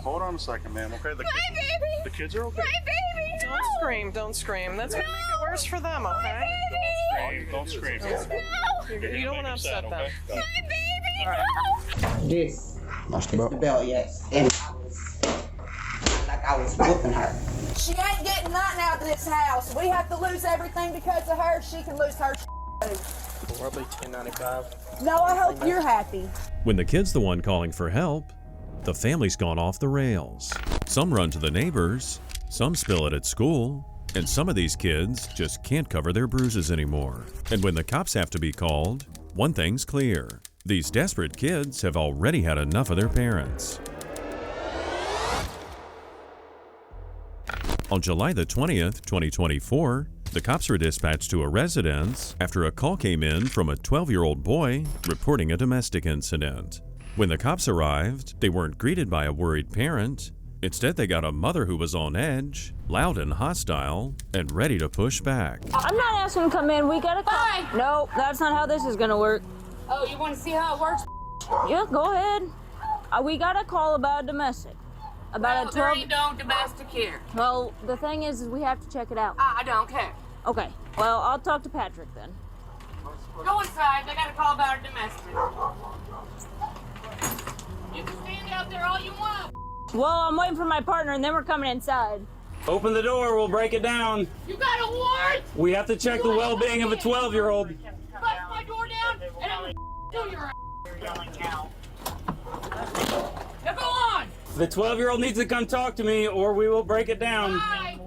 Hold on a second, ma'am. Okay. The kids are okay. My baby! Don't scream, don't scream. That's gonna make it worse for them, okay? Don't scream. You don't want to upset them. My baby! All right. This is the belt, yes. And I was whooping her. She ain't getting nothing out of this house. We have to lose everything because of her. She can lose her too. Probably $10.95. No, I hope you're happy. When the kid's the one calling for help, the family's gone off the rails. Some run to the neighbors, some spill it at school, and some of these kids just can't cover their bruises anymore. And when the cops have to be called, one thing's clear. These desperate kids have already had enough of their parents. On July the 20th, 2024, the cops were dispatched to a residence after a call came in from a 12-year-old boy reporting a domestic incident. When the cops arrived, they weren't greeted by a worried parent. Instead, they got a mother who was on edge, loud and hostile, and ready to push back. I'm not asking to come in. We gotta come. Bye. No, that's not how this is gonna work. Oh, you want to see how it works? Yeah, go ahead. We got a call about a domestic. About a 12. There ain't no domestic here. Well, the thing is we have to check it out. I don't care. Okay. Well, I'll talk to Patrick then. Go inside. They got a call about a domestic. You can stand out there all you want. Well, I'm waiting for my partner, and then we're coming inside. Open the door, we'll break it down. You got a warrant? We have to check the well-being of a 12-year-old. Bust my door down, and I'm gonna do your ass. Now go on. The 12-year-old needs to come talk to me, or we will break it down. Bye.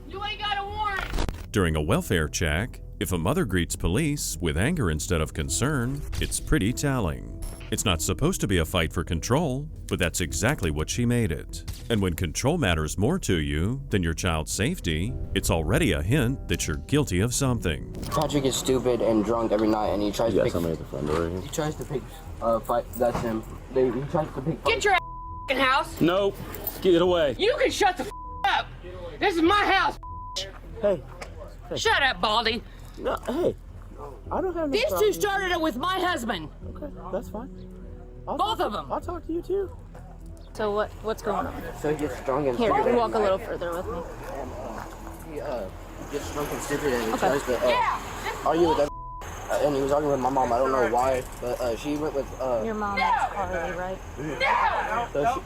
You ain't got a warrant. During a welfare check, if a mother greets police with anger instead of concern, it's pretty telling. It's not supposed to be a fight for control, but that's exactly what she made it. And when control matters more to you than your child's safety, it's already a hint that you're guilty of something. Patrick is stupid and drunk every night, and he tries to pick. somebody at the front door here? He tries to pick fight. That's him. He tries to pick. Get your house. Nope. Get away. You can shut the up. This is my house. Hey. Shut up, Baldy. No, hey. I don't have no These problem. two started it with my husband. Okay, that's fine. Both of them. I'll talk to you too. So what's going on? So he gets drunk and Here, stupid. walk a little further with me. He gets drunk and stupid, and he Okay. tries to argue with them. And he was arguing with my mom. I don't know why, but she went with. Your mom is Carly, right? So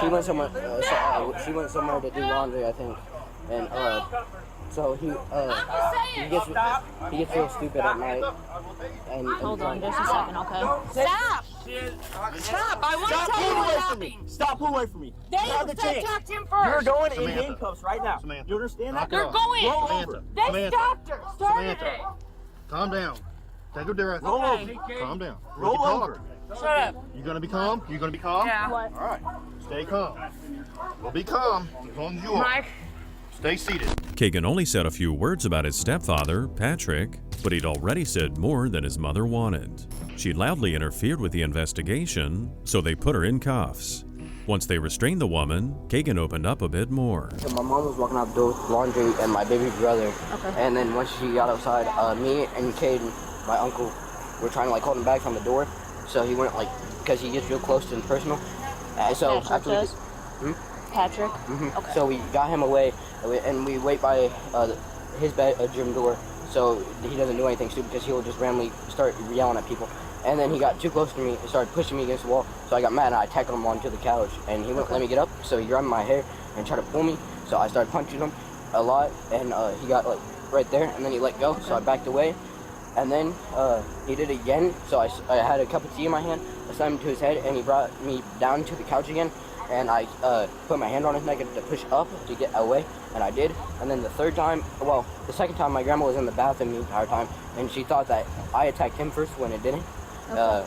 she went somewhere. She went somewhere to do laundry, I think, and so he gets real stupid at night. And Hold on just a second, okay? Stop. Stop. I want to tell you what's happening. Stop, pull away from me. They Have the chance. attacked him You're first. going in handcuffs right now. You understand that? They're going. Roll over. This doctor started it. Calm down. Take a breath. Roll over. Calm down. Roll We can talk. over. Shut up. You gonna be calm? You gonna be calm? Yeah. What? All right. Stay calm. We'll be calm as long as you are. Mike. Stay seated. Kagan only said a few words about his stepfather, Patrick, but he'd already said more than his mother wanted. She loudly interfered with the investigation, so they put her in cuffs. Once they restrained the woman, Kagan opened up a bit more. So my mom was walking out the door with laundry and my baby brother. Okay. And then once she got outside, me and Caden, my uncle, were trying to hold him back from the door. So he went because he gets real close to and personal. So Patrick after does? Patrick? Okay. So we got him away, and we wait by his bedroom door, so he doesn't do anything stupid because he'll just randomly start yelling at people. And then he got too close to me and started pushing me against the wall, so I got mad and I tackled him onto the couch, and he wouldn't let me get up, so he grabbed my hair and tried to pull me, so I started punching him a lot, and he got right there, and then he let go, so I backed away. And then he did it again, so I had a cup of tea in my hand, I slammed him to his head, and he brought me down to the couch again, and I put my hand on his neck to push up to get away, and I did. And then the second time, my grandma was in the bathroom the entire time, and she thought that I attacked him first when it didn't. Okay.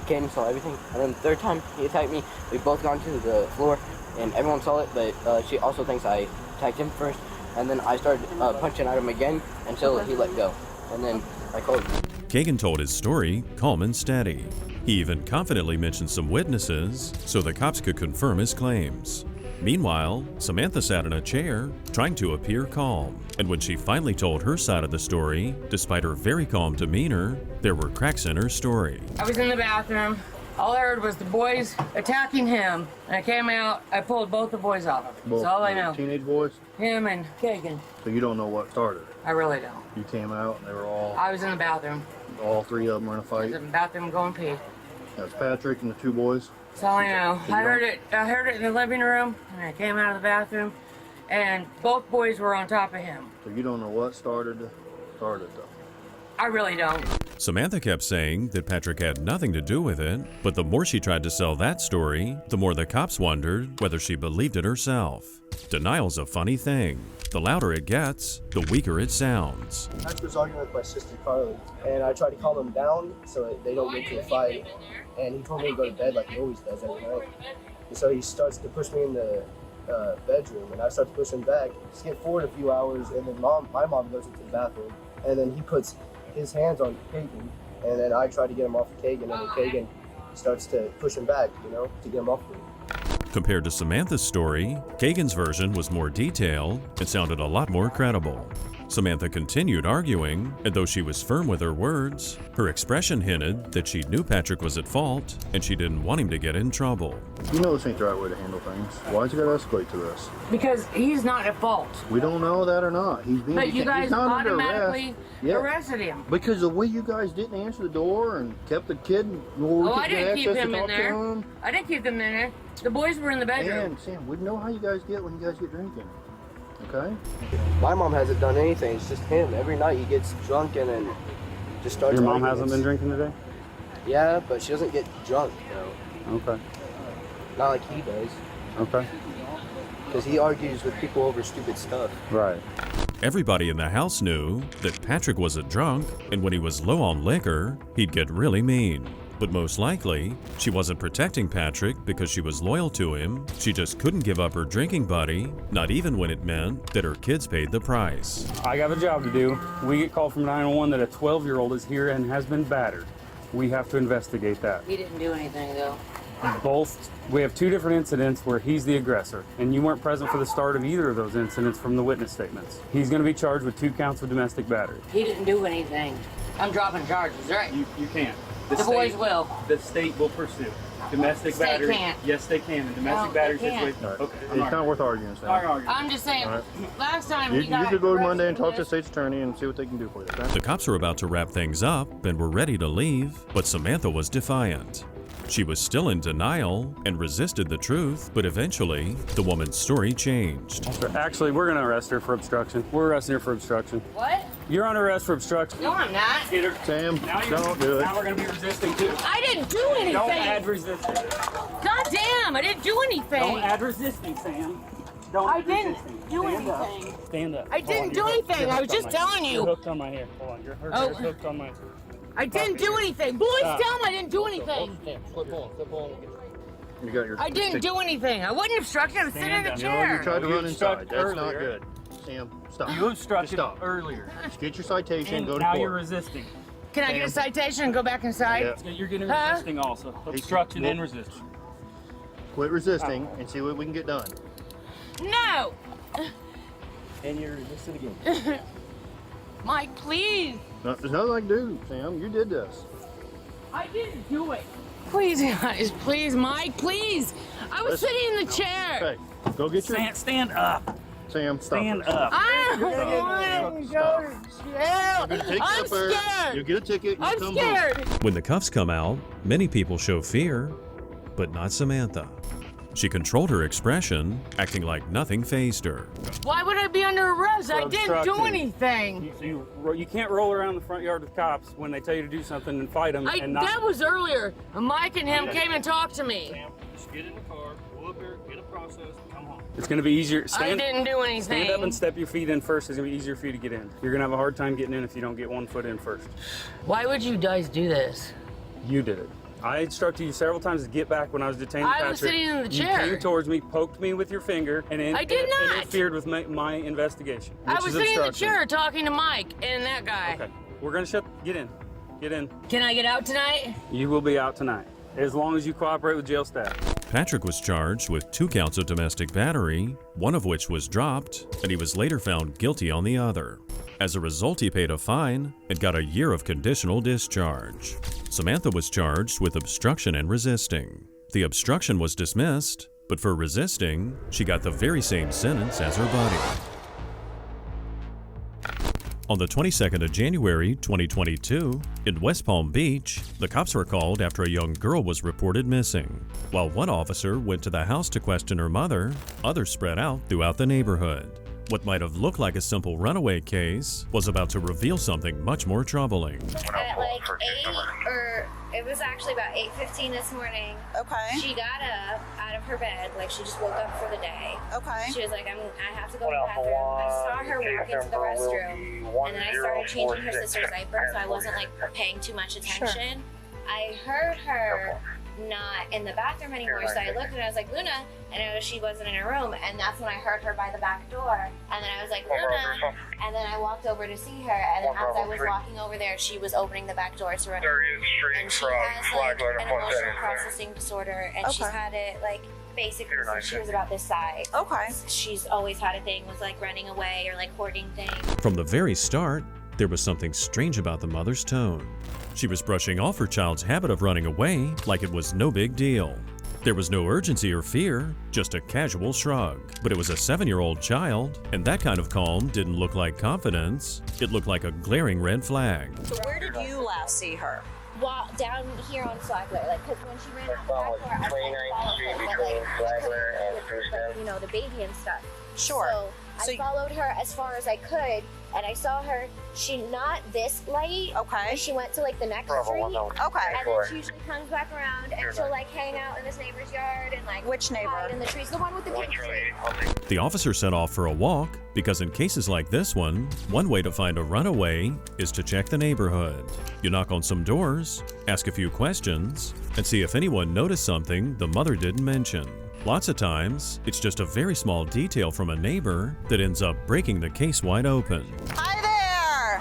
Caden saw everything, and then the third time he attacked me, we both got to the floor, and everyone saw it, but she also thinks I attacked him first, and then I started punching at him again until he let go, and then I called him. Kagan told his story calm and steady. He even confidently mentioned some witnesses so the cops could confirm his claims. Meanwhile, Samantha sat in a chair, trying to appear calm. And when she finally told her side of the story, despite her very calm demeanor, there were cracks in her story. I was in the bathroom. All I heard was the boys attacking him. And I came out, I pulled both the boys off. That's all I know. Teenage boys? Him and Kagan. So you don't know what started? I really don't. You came out and they were all... I was in the bathroom. All three of them were in a I fight? was in the bathroom going pee. That's Patrick and the two boys? That's all I know. I heard it in the living room, and I came out of the bathroom, and both boys were on top of him. So you don't know what started though? I really don't. Samantha kept saying that Patrick had nothing to do with it, but the more she tried to sell that story, the more the cops wondered whether she believed it herself. Denial's a funny thing. The louder it gets, the weaker it sounds. Patrick was arguing with my sister Carly, and I tried to calm him down so they don't get into a fight. And he told me to go to bed like he always does every night. And so he starts to push me in the bedroom, and I start to push him back. Skip forward a few hours, and then my mom goes into the bathroom, and then he puts his hands on Kagan, and then I try to get him off of Kagan, and then Kagan starts to push him back, to get him off me. Compared to Samantha's story, Kagan's version was more detailed and sounded a lot more credible. Samantha continued arguing, and though she was firm with her words, her expression hinted that she knew Patrick was at fault and she didn't want him to get in trouble. You know this ain't the right way to handle things. Why's it gotta escalate to this? Because he's not at fault. We don't know that or not. He's being But you guys he's not under automatically arrest. arrested him. Because the way you guys didn't answer the door and kept the kid, I didn't keep him in there. I didn't keep them in there. The boys were in the bedroom. And Sam, we know how you guys get when you guys get drinking. Okay? My mom hasn't done anything. It's just him. Every night he gets drunk and then just starts. Your mom hasn't been drinking today? Yeah, but she doesn't get drunk, Okay. Not like he does. Okay. Because he argues with people over stupid stuff. Right. Everybody in the house knew that Patrick was a drunk, and when he was low on liquor, he'd get really mean. But most likely, she wasn't protecting Patrick because she was loyal to him. She just couldn't give up her drinking buddy, not even when it meant that her kids paid the price. I have a job to do. We get called from 911 that a 12-year-old is here and has been battered. We have to investigate that. He didn't do anything, though. We have two different incidents where he's the aggressor, and you weren't present for the start of either of those incidents from the witness statements. He's going to be charged with 2 counts of domestic battery. He didn't do anything. I'm dropping charges, right? You can't. The boys will. The state will pursue. Domestic State battery. can't. Yes, they can. The domestic No, battery they can't. situation. Okay. It's not worth arguing, Sam. I'm just saying, All right. last time You he got could go to Monday and arrested talk to the for state's attorney and see what they can do for you, okay? The cops were about to wrap things up and were ready to leave, but Samantha was defiant. She was still in denial and resisted the truth, but eventually, the woman's story changed. Actually, we're going to arrest her for obstruction. We're arresting her for obstruction. this. What? You're under arrest for obstruction. No, I'm not. Get her. Sam, don't do it. Now we're going to be resisting too. I didn't do anything. Don't add resisting. God damn, I didn't do anything. Don't add resisting, Sam. Don't I add didn't resisting. do Stand anything. Up. Stand up. I Hold didn't on, do you're hooked- anything. you're I was hooked on just my- telling you. You're hooked on my hair. Hold on. You're Oh. hooked on my... I didn't do anything. Boys, Stop. tell them I didn't do anything. Flip on. You got your I didn't do anything. I wasn't obstructing. I was sitting in the Stand You chair. tried to You run inside. obstructed That's not earlier. good. Sam, stop. You obstructed Just stop. earlier. Just get your citation, And go to now court. you're resisting. Can I get a citation and go back inside? Yeah. You're getting Huh? resisting also. Obstruction and resisting. Quit resisting and see what we can get done. No. And you're resisting again. Mike, please. No, there's nothing I can do, Sam. You did this. I didn't do it. Please, guys. Please, Mike. Please. I was Listen. sitting in the chair. Okay, go get your... Stand up. Sam, stop. Stand it. up. I don't want to go to jail. I'm gonna take you I'm up there. scared. You get a ticket. You I'm come scared. home. When the cuffs come out, many people show fear, but not Samantha. She controlled her expression, acting like nothing fazed her. Why would I be under arrest? I didn't do obstructing. anything. You can't roll around the front yard with cops when they tell you to do something and fight them and not... That was earlier. Mike and him came and talked to me. Sam, just get in the car, go up there, get a process, come home. It's going to be easier. I didn't do anything. Stand up and step your feet in first. It's going to be easier for you to get in. You're going to have a hard time getting in if you don't get 1 foot in first. Why would you guys do this? You did it. I instructed you several times to get back when I was detaining Patrick. I was sitting in the You chair. came towards me, poked me with your finger, and I did not. interfered with my investigation. I which was is sitting in the obstruction. chair talking to Mike and that guy. Okay, we're gonna get in. Get in. Can I get out tonight? You will be out tonight, as long as you cooperate with jail staff. Patrick was charged with 2 counts of domestic battery, one of which was dropped, and he was later found guilty on the other. As a result, he paid a fine and got a year of conditional discharge. Samantha was charged with obstruction and resisting. The obstruction was dismissed, but for resisting, she got the very same sentence as her buddy. On the 22nd of January, 2022, in West Palm Beach, the cops were called after a young girl was reported missing. While one officer went to the house to question her mother, others spread out throughout the neighborhood. What might have looked like a simple runaway case was about to reveal something much more troubling. At like 8, or it was actually about 8:15 this morning. Okay. She got up out of her bed, like she just woke up for the day. Okay. She was like, I have to go to the bathroom. I saw her walk into the restroom, and then I started changing her sister's diaper, so I wasn't like paying too much attention. Sure. I heard her not in the bathroom anymore, so I looked and I was like, Luna, and I noticed she wasn't in her room, and that's when I heard her by the back door, and then I was like, Luna, and then I walked over to see her, and then as I was walking over there, she was opening the back door to run out. And she has like an emotional processing disorder, and she's had it like basically since she was about this size. Okay. She's always had a thing with like running away or like hoarding things. From the very start, there was something strange about the mother's tone. She was brushing off her child's habit of running away like it was no big deal. There was no urgency or fear, just a casual shrug. But it was a 7-year-old child, and that kind of calm didn't look like confidence. It looked like a glaring red flag. So where did you last see her? Well, down here on Flagler, like, because when she ran out the back door, I was like, like, you know, the baby and stuff. Sure. So I followed her as far as I could, and I saw her, she not this light. Okay. But she went to like the next street. Okay. And then she usually comes back around and she'll like hang out in this neighbor's yard and like which neighbor? Hide in the trees. The one with the pink tree. The officer set off for a walk because in cases like this one way to find a runaway is to check the neighborhood. You knock on some doors, ask a few questions, and see if anyone noticed something the mother didn't mention. Lots of times, it's just a very small detail from a neighbor that ends up breaking the case wide open. Hi there!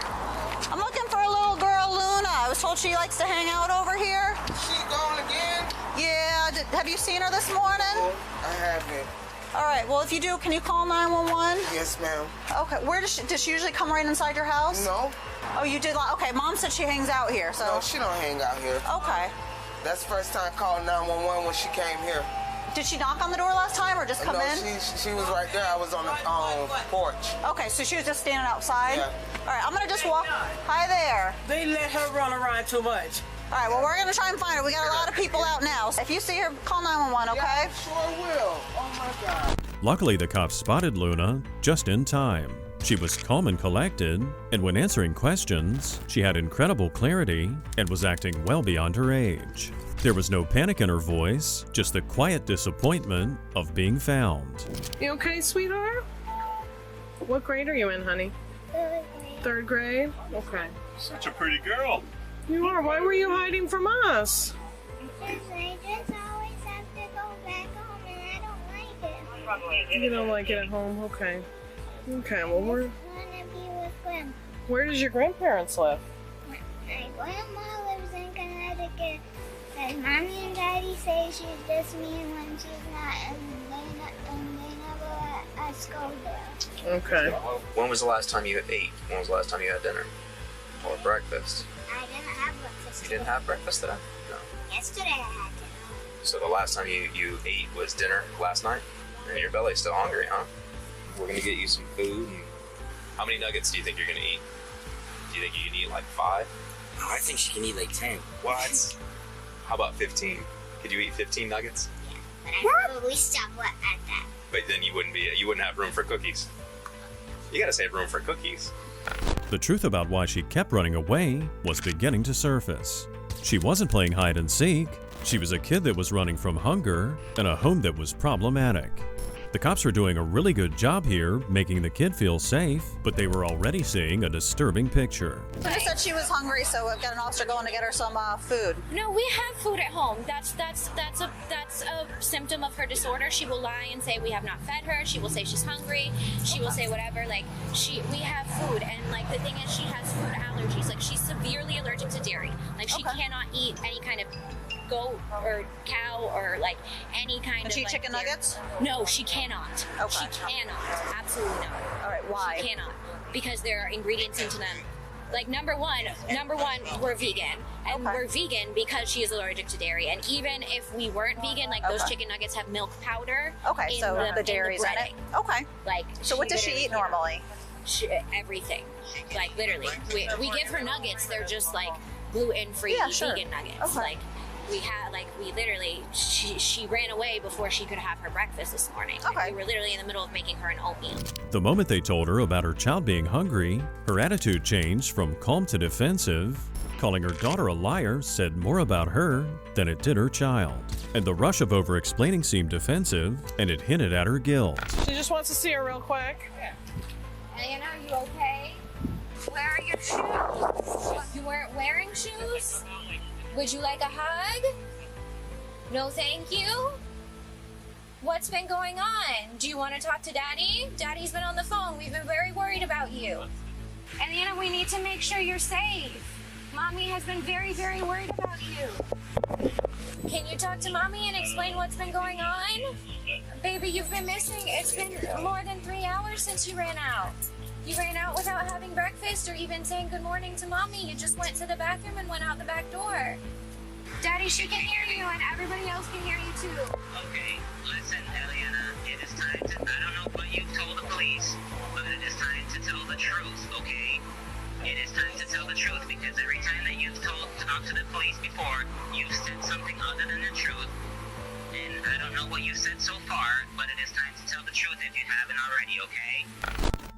I'm looking for a little girl, Luna. I was told she likes to hang out over here. She gone again? Yeah, have you seen her this morning? I haven't. All right, well, if you do, can you call 911? Yes, ma'am. Okay, where does she usually come right inside your house? No. Oh, you did? Okay, Mom said she hangs out here, so. No, she don't hang out here. Okay. That's the first time I called 911 when she came here. Did she knock on the door last time or just come in? No, she was right there. I was on the porch. Okay, so she was just standing outside? Yeah. All right, I'm going to just walk. Hi there. They let her run around too much. All right, well, we're going to try and find her. We got a lot of people out now. If you see her, call 911, okay? Yeah, I sure will. Oh, my God. Luckily, the cops spotted Luna just in time. She was calm and collected, and when answering questions, she had incredible clarity and was acting well beyond her age. There was no panic in her voice, just the quiet disappointment of being found. You okay, sweetheart? What grade are you in, honey? 3rd grade. Okay. Such a pretty girl. You are. Why were you hiding from us? Because I just always have to go back home and I don't like it. You don't like it at home? Okay. Okay, well, I want to be with Grandma. where does your grandparents live? My grandma lives in Connecticut. And Mommy and Daddy say she's just me when she's not, and they never let us go there. Okay. When was the last time you ate? When was the last time you had dinner? Or breakfast? I didn't have breakfast. You didn't have breakfast today? No. Yesterday I had dinner. So the last time you ate was dinner last night? And your belly's still hungry, huh? We're gonna get you some food. And how many nuggets do you think you're gonna eat? Do you think you can eat like 5? No, I think she can eat like 10. What? How about 15? Could you eat 15 nuggets? But I probably stop at that. But then you wouldn't have room for cookies. You gotta save room for cookies. The truth about why she kept running away was beginning to surface. She wasn't playing hide and seek. She was a kid that was running from hunger in a home that was problematic. The cops were doing a really good job here making the kid feel safe, but they were already seeing a disturbing picture. You said she was hungry, so we've got an officer going to get her some food. No, we have food at home. That's a symptom of her disorder. She will lie and say we have not fed her. She will say she's hungry. She will say whatever. Like we have food, and like the thing is, she has food allergies. Like she's severely allergic to dairy. Like she cannot eat any kind of goat or cow or like any kind Can of. she eat like, chicken dairy. nuggets? No, she cannot. Okay. She cannot. Absolutely not. All right, why? She cannot because there are ingredients into them. Like number one, we're vegan, and we're vegan because she is allergic to dairy. And even if we weren't vegan, like those chicken nuggets have milk powder. Okay, so the dairy's in it. Okay. Like, so what does she eat normally? Everything, like literally. We give her nuggets. They're just like gluten-free vegan nuggets. Like we literally, she ran away before she could have her breakfast this morning. Okay. We were literally in the middle of making her an oatmeal. The moment they told her about her child being hungry, her attitude changed from calm to defensive. Calling her daughter a liar said more about her than it did her child. And the rush of over-explaining seemed defensive, and it hinted at her guilt. She just wants to see her real quick. Diana, are you okay? Where are your shoes? You weren't wearing shoes? Would you like a hug? No, thank you. What's been going on? Do you want to talk to Daddy? Daddy's been on the phone. We've been very worried about you. And Diana, we need to make sure you're safe. Mommy has been very, very worried about you. Can you talk to Mommy and explain what's been going on? Baby, you've been missing. It's been more than 3 hours since you ran out. You ran out without having breakfast or even saying good morning to Mommy. You just went to the bathroom and went out the back door. Daddy, she can hear you and everybody else can hear you too. Okay, listen, Eliana, it is time to, I don't know what you've told the police, but it is time to tell the truth, okay? It is time to tell the truth because every time that you've talked to the police before, you've said something other than the truth. And I don't know what you said so far, but it is time to tell the truth if you haven't already, okay?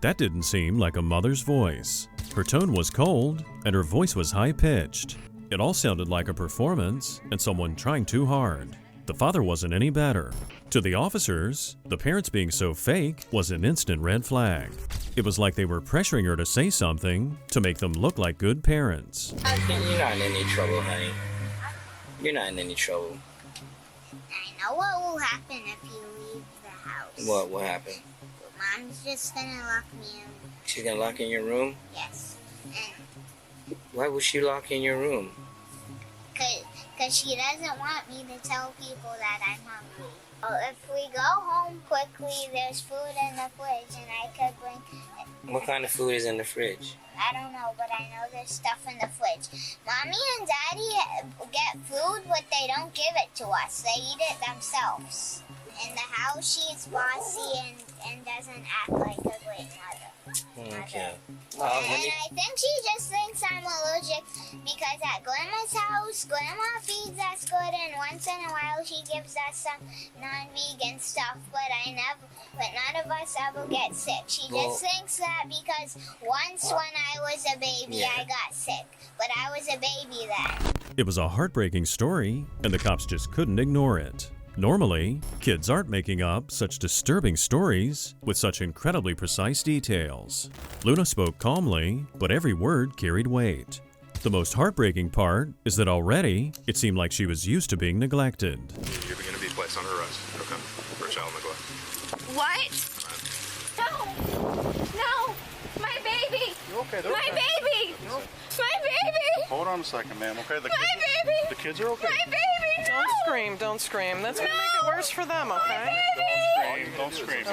That didn't seem like a mother's voice. Her tone was cold, and her voice was high-pitched. It all sounded like a performance and someone trying too hard. The father wasn't any better. To the officers, the parents being so fake was an instant red flag. It was like they were pressuring her to say something to make them look like good parents. You're not in any trouble, honey. You're not in any trouble. I know what will happen if you leave the house. What will happen? Mom's just gonna lock me in. She's gonna lock in your room? Yes. Why would she lock in your room? Because she doesn't want me to tell people that I'm hungry. Well, if we go home quickly, there's food in the fridge and I could bring it. What kind of food is in the fridge? I don't know, but I know there's stuff in the fridge. Mommy and Daddy get food, but they don't give it to us. They eat it themselves. In the house, she's bossy and doesn't act like a great mother. Okay. And I think she just thinks I'm allergic because at Grandma's house, Grandma feeds us good, and once in a while she gives us some non-vegan stuff. But none of us ever get sick. She just thinks that because once when I was a baby, I got sick, but I was a baby then. It was a heartbreaking story, and the cops just couldn't ignore it. Normally, kids aren't making up such disturbing stories with such incredibly precise details. Luna spoke calmly, but every word carried weight. The most heartbreaking part is that already it seemed like she was used to being neglected. You're going to be placed under arrest, okay, for child neglect. What? No, my baby. You're okay. They're My okay. baby. My baby. Hold on a second, ma'am. Okay, My baby. The kids are okay. My baby. Don't scream, don't scream. That's gonna make it worse for them, okay? Don't scream. No.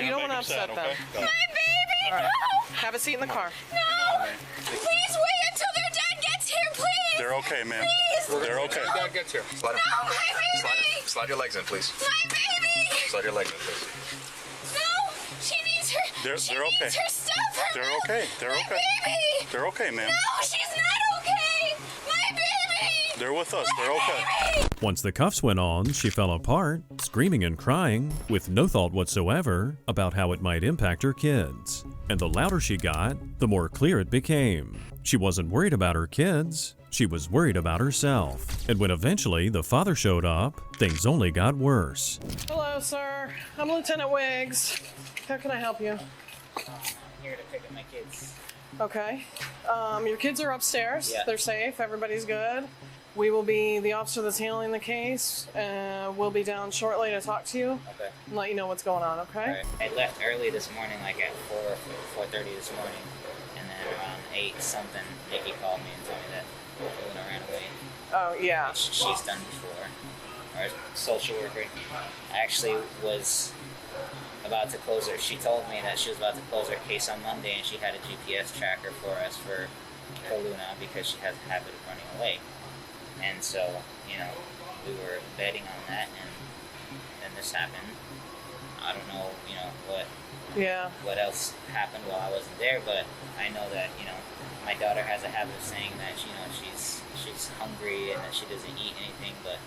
You don't want to upset them. My baby. All right. No. Have a seat in the car. No. Please wait until their dad gets here, please. They're okay, ma'am. Please. They're okay. Dad gets here. No, my baby. Slide your legs in, please. My baby. Slide your legs in, please. No. She needs her. They're okay. Needs her stuff. Her They're milk. okay. They're my okay. Baby. They're okay, ma'am. No, she's not okay. My baby. They're with us. They're okay. Once the cuffs went on, she fell apart, screaming and crying, with no thought whatsoever about how it might impact her kids. And the louder she got, the more clear it became. She wasn't worried about her kids, she was worried about herself. And when eventually the father showed up, things only got worse. Hello, sir. I'm Lieutenant Wiggs. How can I help you? I'm here to pick up my kids. Okay. Your kids are upstairs. Yeah. They're safe. Everybody's good. We will be the officer that's handling the case. We'll be down shortly to talk to you Okay. and let you know what's going on, okay? Right. I left early this morning, like at 4:30 this morning, and then around 8 something, Nikki called me and told me that Luna ran away. Oh, yeah. She's done before. Our social worker actually was about to close her. She told me that she was about to close her case on Monday, and she had a GPS tracker for us for Luna because she has a habit of running away. And so, you know, we were betting on that, and then this happened. I don't know, you know, what else happened while I wasn't there, but I know that, you know, my daughter has a habit of saying that, you know, she's hungry and that she doesn't eat anything, but,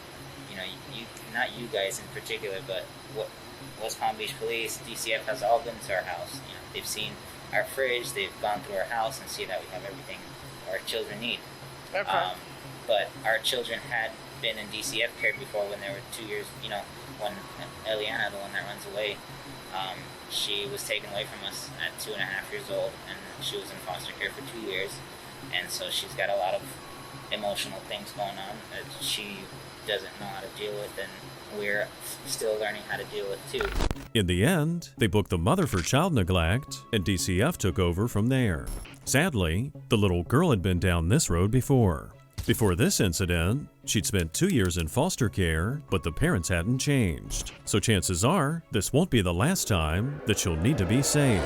you know, you not you guys in particular, but what West Palm Beach Police, DCF has all been to our house. You know, they've seen our fridge, they've gone through our house and see that we have everything our children need. Okay. But our children had been in DCF care before when they were 2 years, you know, when Eliana, the one that runs away, she was taken away from us at 2.5 years old, and she was in foster care for 2 years, and so she's got a lot of emotional things going on that she doesn't know how to deal with, and we're still learning how to deal with too. In the end, they booked the mother for child neglect, and DCF took over from there. Sadly, the little girl had been down this road before. Before this incident, she'd spent 2 years in foster care, but the parents hadn't changed. So chances are, this won't be the last time that she'll need to be saved.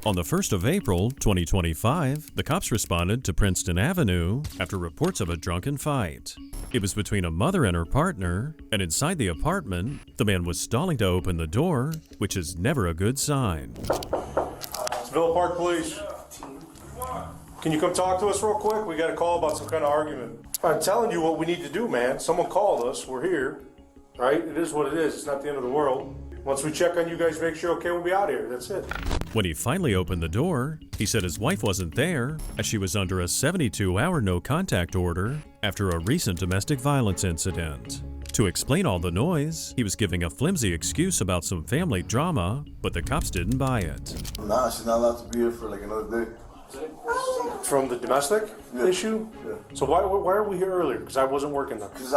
On the 1st of April, 2025, the cops responded to Princeton Avenue after reports of a drunken fight. It was between a mother and her partner, and inside the apartment, the man was stalling to open the door, which is never a good sign. It's Villa Park Police. Can you come talk to us real quick? We got a call about some kind of argument. I'm telling you what we need to do, man. Someone called us. We're here. Right? It is what it is. It's not the end of the world. Once we check on you guys, make sure okay, we'll be out of here. That's it. When he finally opened the door, he said his wife wasn't there as she was under a 72-hour no-contact order after a recent domestic violence incident. To explain all the noise, he was giving a flimsy excuse about some family drama, but the cops didn't buy it. Nah, she's not allowed to be here for like another day. From the domestic issue? Yeah. So why are we here earlier? Because I wasn't working then. Because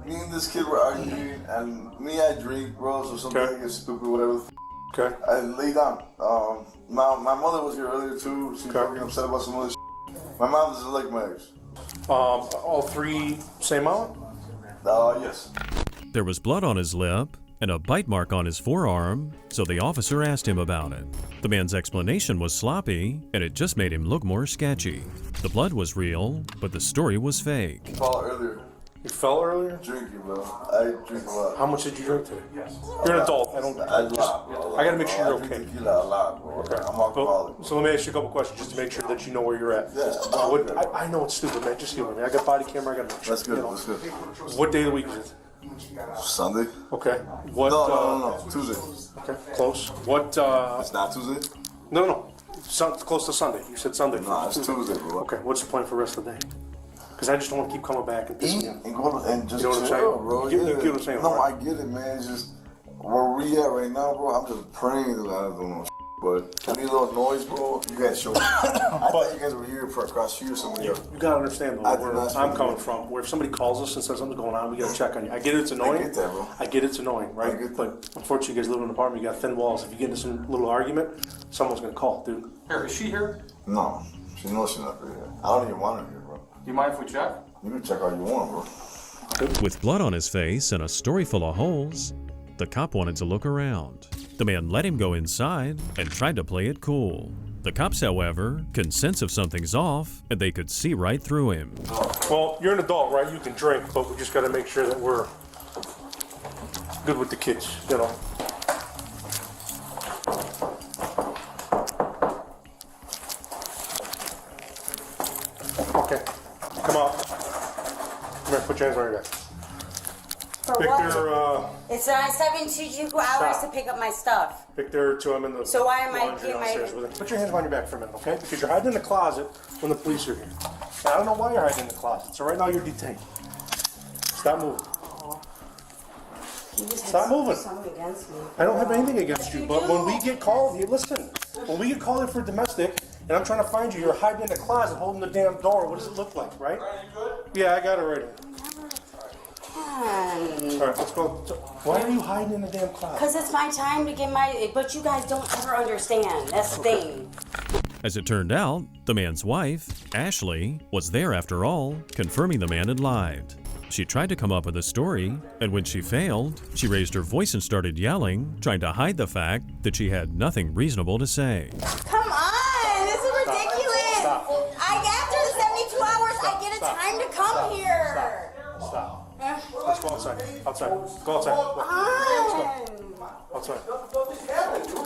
me and this kid were arguing, and I drink, bro, so something gets stupid, whatever. Okay. I lay down. My mother was here earlier too. She was fucking upset about some other shit. My mom doesn't like my ex. All three same out? Yes. There was blood on his lip and a bite mark on his forearm, so the officer asked him about it. The man's explanation was sloppy, and it just made him look more sketchy. The blood was real, but the story was fake. I fell earlier. You fell earlier? Drinking, bro. I drink a lot. How much did you drink today? You're an adult. I gotta make sure you're okay. I drink tequila a lot, bro. Okay. I'm alcoholic. So let me ask you a couple questions just to make sure that you know where you're at. Yeah. I know it's stupid, man. Just humor me. I got body camera. I got. That's good. That's good. What day of the week is it? Sunday. Okay. What? No. Tuesday. Okay. Close. What? It's not Tuesday. No. Close to Sunday. You said Sunday. No, it's Tuesday, bro. Okay. What's the plan for the rest of the day? Because I just don't want to keep coming back and pissing you. And go and just you know what I'm chill, saying? bro. You get what I'm saying? No, right? I get it, man. It's just where we at right now, bro. I'm just praying that I don't know. But any little noise, bro, you guys show me. I thought you guys were here for across the street or something. You gotta understand though, where I'm coming from. Where if somebody calls us and says something's going on, we gotta check on you. I get it's annoying. I get that, bro. I get it's annoying, right? I get that. But unfortunately, you guys live in an apartment. You got thin walls. If you get into some little argument, someone's gonna call, dude. Here, is she here? No, she knows she's not here. I don't even want her here, bro. Do you mind if we check? You can check all you want, bro. With blood on his face and a story full of holes, the cop wanted to look around. The man let him go inside and tried to play it cool. The cops, however, can sense if something's off, and they could see right through him. Well, you're an adult, right? You can drink, but we just gotta make sure that we're good with the kids, you know. Okay, come out. Come here, put your hands on your back. For what? I 72 hours to pick up my stuff. Victor, to him in the So why am I laundry getting downstairs with him. Put your hands behind your back for a minute, okay? Because you're hiding in the closet when the police are here. And I don't know why you're hiding in the closet. So right now you're detained. Stop moving. Stop moving. Something against me. I don't have anything against you, but when we get called, here, listen. When we get called in for domestic, and I'm trying to find you, you're hiding in the closet, holding the damn door. What does it look like, right? Yeah, I got it right here. All right, let's go. Why are you hiding in the damn closet? Because it's my time to get my. But you guys don't ever understand. That's the thing. As it turned out, the man's wife, Ashley, was there after all, confirming the man had lied. She tried to come up with a story, and when she failed, she raised her voice and started yelling, trying to hide the fact that she had nothing reasonable to say. Come on, this is ridiculous. After the 72 hours, I get a time to come here. Stop. Let's go outside. Outside. Go outside. Go. Outside.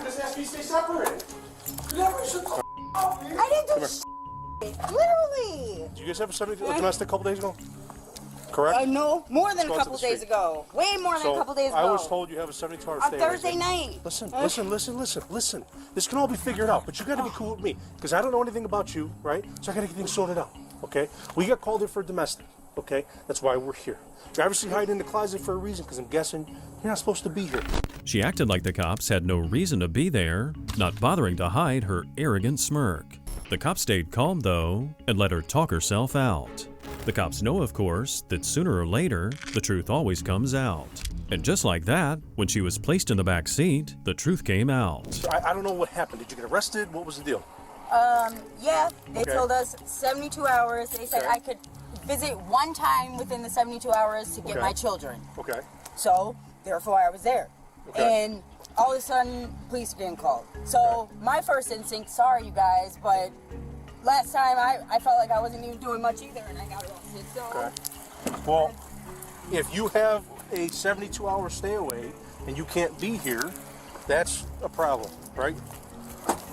This has to be separated. I didn't do literally. Did you guys have a domestic a couple days ago? Correct? No, more than a couple days ago. Way more than a couple days ago. I was told you have a 72-hour stay. On Thursday night. Listen. This can all be figured out, but you got to be cool with me because I don't know anything about you, right? So I got to get things sorted out, okay? We got called in for domestic, okay? That's why we're here. You're obviously hiding in the closet for a reason because I'm guessing you're not supposed to be here. She acted like the cops had no reason to be there, not bothering to hide her arrogant smirk. The cops stayed calm, though, and let her talk herself out. The cops know, of course, that sooner or later, the truth always comes out. And just like that, when she was placed in the back seat, the truth came out. I don't know what happened. Did you get arrested? What was the deal? Yeah, they told us 72 hours. They said I could visit one time within the 72 hours to get my children. Okay. So, therefore, I was there. Okay. And all of a sudden, police are getting called. So, my first instinct, sorry, you guys, but last time I felt like I wasn't even doing much either, and I got arrested. So. Okay. Well, if you have a 72-hour stay away and you can't be here, that's a problem, right?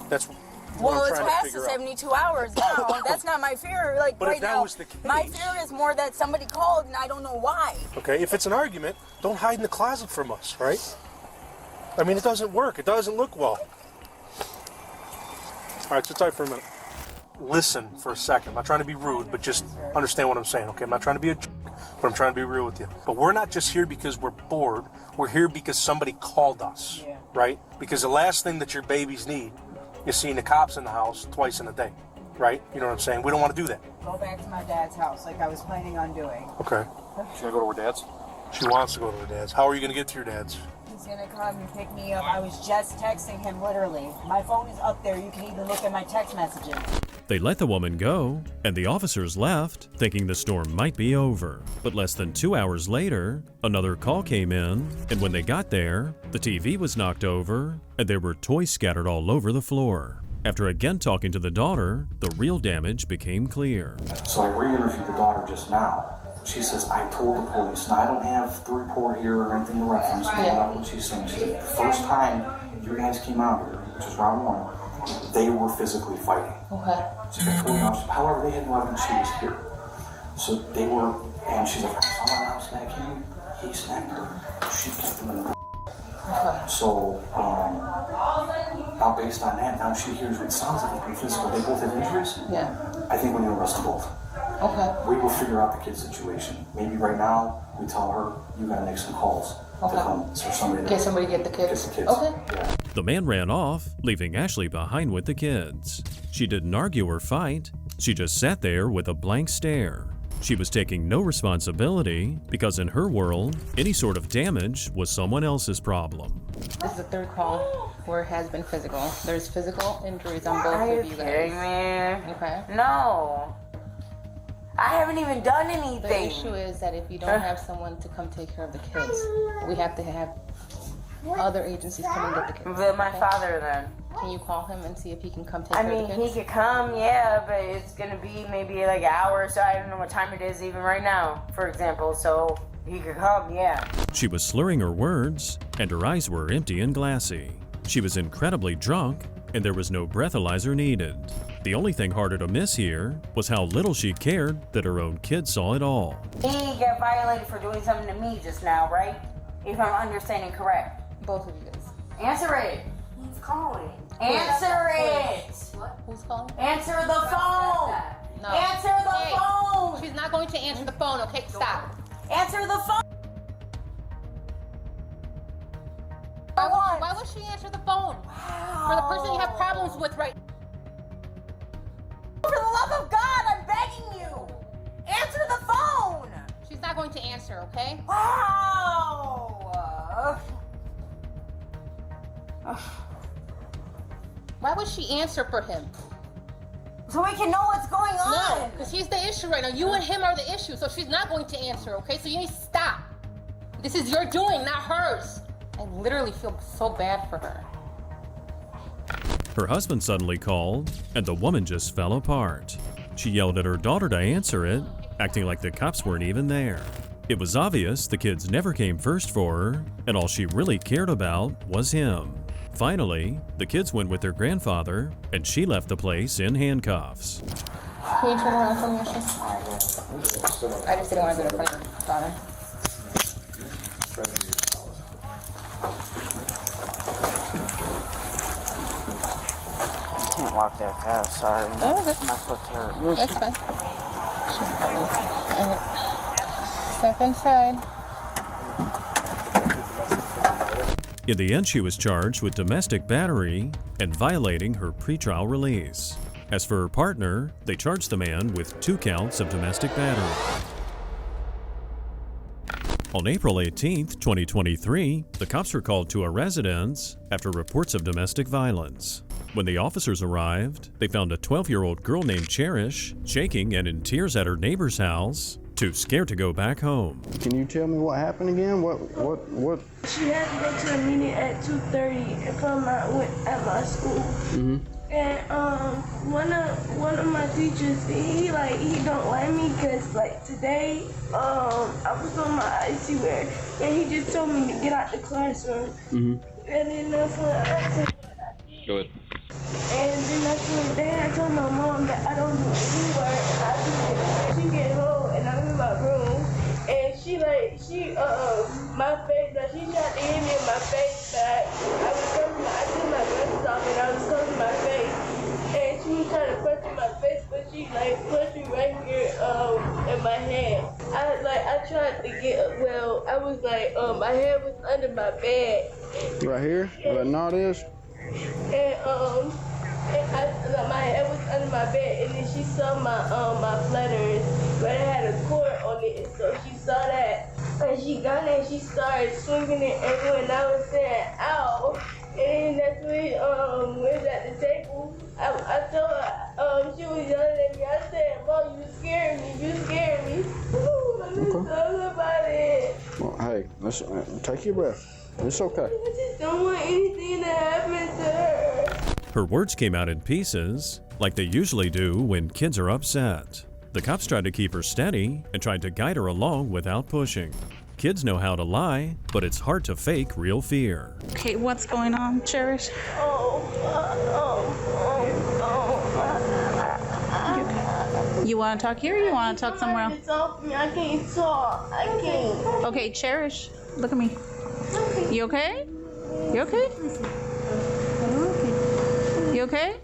That's what Well, I'm it's trying to past figure the out. 72 hours now. That's not my fear. Like But if right that now, was the case- my fear is more that somebody called and I don't know why. Okay, if it's an argument, don't hide in the closet from us, right? I mean, it doesn't work. It doesn't look well. All right, sit tight for a minute. Listen for a second. I'm not trying to be rude, but just understand what I'm saying, okay? I'm not trying to be a jerk, but I'm trying to be real with you. But we're not just here because we're bored. We're here because somebody called us, right? Because the last thing that your babies need is seeing the cops in the house twice in a day, right? You know what I'm saying? We don't want to do that. Go back to my dad's house like I was planning on doing. Okay. She's gonna go to her dad's? She wants to go to her dad's. How are you gonna get to your dad's? He's gonna come and pick me up. I was just texting him literally. My phone is up there. You can even look at my text messages. They let the woman go, and the officers left, thinking the storm might be over. But less than 2 hours later, another call came in, and when they got there, the TV was knocked over, and there were toys scattered all over the floor. After again talking to the daughter, the real damage became clear. So I re-interviewed the daughter just now. She says, I told the police. Now, I don't have the report here or anything to reference, but that's what she's saying. She said, the first time you guys came out here, which was round one, they were physically fighting. Okay. So they told me, however, they had no evidence she was here. So they were, and she's like, I saw my house back here. He snapped her. She kept him in the So, now based on that, now she hears what sounds like it's physical. They both have injuries. Yeah. I think we need to arrest them both. Okay. We will figure out the kid's situation. Maybe right now we tell her you gotta make some calls to come for somebody to Get somebody to get the kids. Get the kids. Okay. Yeah. The man ran off, leaving Ashley behind with the kids. She didn't argue or fight. She just sat there with a blank stare. She was taking no responsibility because in her world, any sort of damage was someone else's problem. This is the third call where it has been physical. There's physical injuries on both Are of you you guys. kidding me? Okay. No. I haven't even done The anything. issue is that if you don't have someone to come take care of the kids, we have to have other agencies come and get the kids. But my okay? father then. Can you call him and see if he can come take I care mean, of the kids? he could come, yeah, but it's gonna be maybe like an hour, so I don't know what time it is even right now, for example. So he could come, yeah. She was slurring her words, and her eyes were empty and glassy. She was incredibly drunk, and there was no breathalyzer needed. The only thing harder to miss here was how little she cared that her own kids saw it all. He got violated for doing something to me just now, right? If I'm understanding correct. Both of you guys. Answer it. He's calling. Answer it. What? Who's calling? Answer the phone. No. Answer the phone. She's not going to answer the phone, okay? Stop. Answer the phone. Why would she answer the phone? For the person you have problems with right now. For the love of God, I'm begging you. Answer the phone. She's not going to answer, okay? Wow. Why would she answer for him? so we can know what's going on. No, because he's the issue right now. You and him are the issue, so she's not going to answer, okay? So you need to stop. This is your doing, not hers. I literally feel so bad for her. Her husband suddenly called, and the woman just fell apart. She yelled at her daughter to answer it, acting like the cops weren't even there. It was obvious the kids never came first for her, and all she really cared about was him. Finally, the kids went with their grandfather, and she left the place in handcuffs. Can you turn around for me, Ashley? I just didn't want to go to front of your father. I can't walk that fast, sorry. Oh, okay. My foot's hurt. That's fine. Step inside. In the end, she was charged with domestic battery and violating her pretrial release. As for her partner, they charged the man with 2 counts of domestic battery. On April 18, 2023, the cops were called to a residence after reports of domestic violence. When the officers arrived, they found a 12-year-old girl named Cherish shaking and in tears at her neighbor's house, too scared to go back home. Can you tell me what happened again? What? She had to go to a meeting at 2:30 at my school. Mm-hmm. And one of my teachers, he don't like me because like today I was on my icy wear and he just told me to get out the classroom. Mm-hmm. And then that's when I said. Go ahead. And then that's when I told my mom that I don't do any work and I do it. She get home and I'm in my room and she my face, like she tried to hit me in my face, but I took my glasses off and I was covering my face. And she was trying to punch in my face, but she punched me right here in my hand. I tried to I was my hand was under my bed. Right here? Where that knot is? And my head was under my bed, and then she saw my flutters, but it had a cord on it, so she saw that, and she got it, and she started swinging it, and when I was saying ow, and that's when we was at the table. I told her, she was yelling at me. I said, "Mom, you scared me. You scared me." Let me talk about it. Well, hey, listen, take your breath. It's okay. I just don't want anything to happen to her. Her words came out in pieces, like they usually do when kids are upset. The cops tried to keep her steady and tried to guide her along without pushing. Kids know how to lie, but it's hard to fake real fear. Okay, what's going on, Cherish? You want to talk here or you want to talk somewhere else? It's off me. I can't talk. I can't. Okay, Cherish, look at me. You okay? You okay? You okay?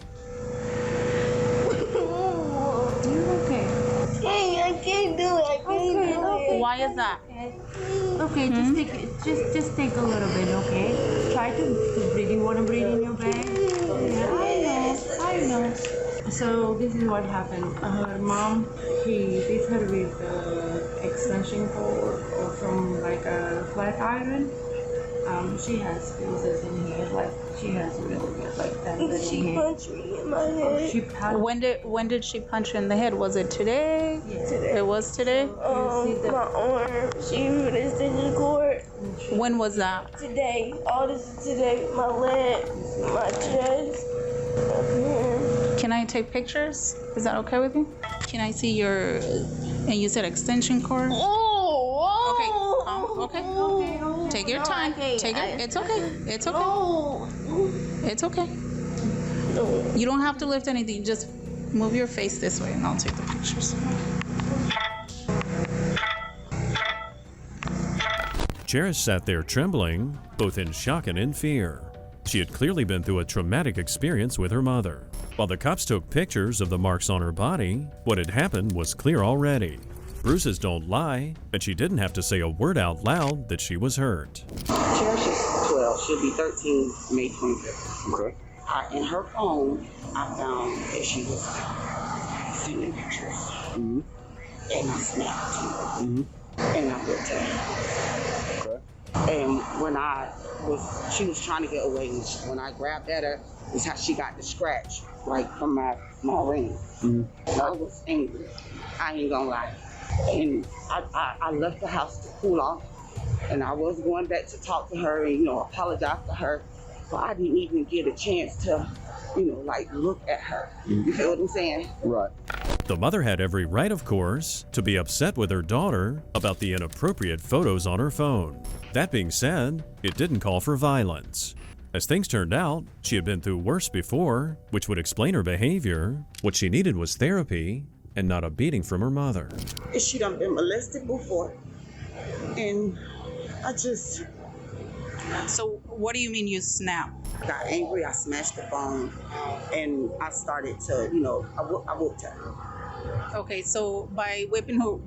You're okay. I can't do it. I can't do it. Why is that? Okay, just take a little bit, okay? Try to breathe. You want to breathe in your bag? Yeah, I know. So this is what happened. Her mom, she beat her with extension cord or from like a flat iron. She has bruises in here, like she has really good like that. She punched me in my head. When did she punch you in the head? Was it today? Yeah, today. It was today? My arm. She with an extension cord. When was that? Today. All this is today. My leg, my chest, up here. Can I take pictures? Is that okay with you? Can I see your? And you said extension cord. Okay. Okay. Take your time. Take it. It's okay. It's okay. It's okay. You don't have to lift anything. Just move your face this way and I'll take the pictures. Cherish sat there trembling, both in shock and in fear. She had clearly been through a traumatic experience with her mother. While the cops took pictures of the marks on her body, what had happened was clear already. Bruises don't lie, and she didn't have to say a word out loud that she was hurt. Cherish is 12. She'll be 13 May 25th. Okay. In her phone, I found that she was sending pictures. Mm-hmm. And I snapped. Mm-hmm. And I looked at her. Okay. And she was trying to get away. And when I grabbed at her, is how she got the scratch like from my ring. I was angry. I ain't gonna lie. And I left the house to cool off. And I was going back to talk to her and, apologize to her. But I didn't even get a chance to, look at her. You feel what I'm saying? Right. The mother had every right, of course, to be upset with her daughter about the inappropriate photos on her phone. That being said, it didn't call for violence. As things turned out, she had been through worse before, which would explain her behavior. What she needed was therapy and not a beating from her mother. She done been molested before. And I just... So what do you mean you snapped? I got angry, I smashed the phone, and I started to, I whooped her. Okay, so by whipping her,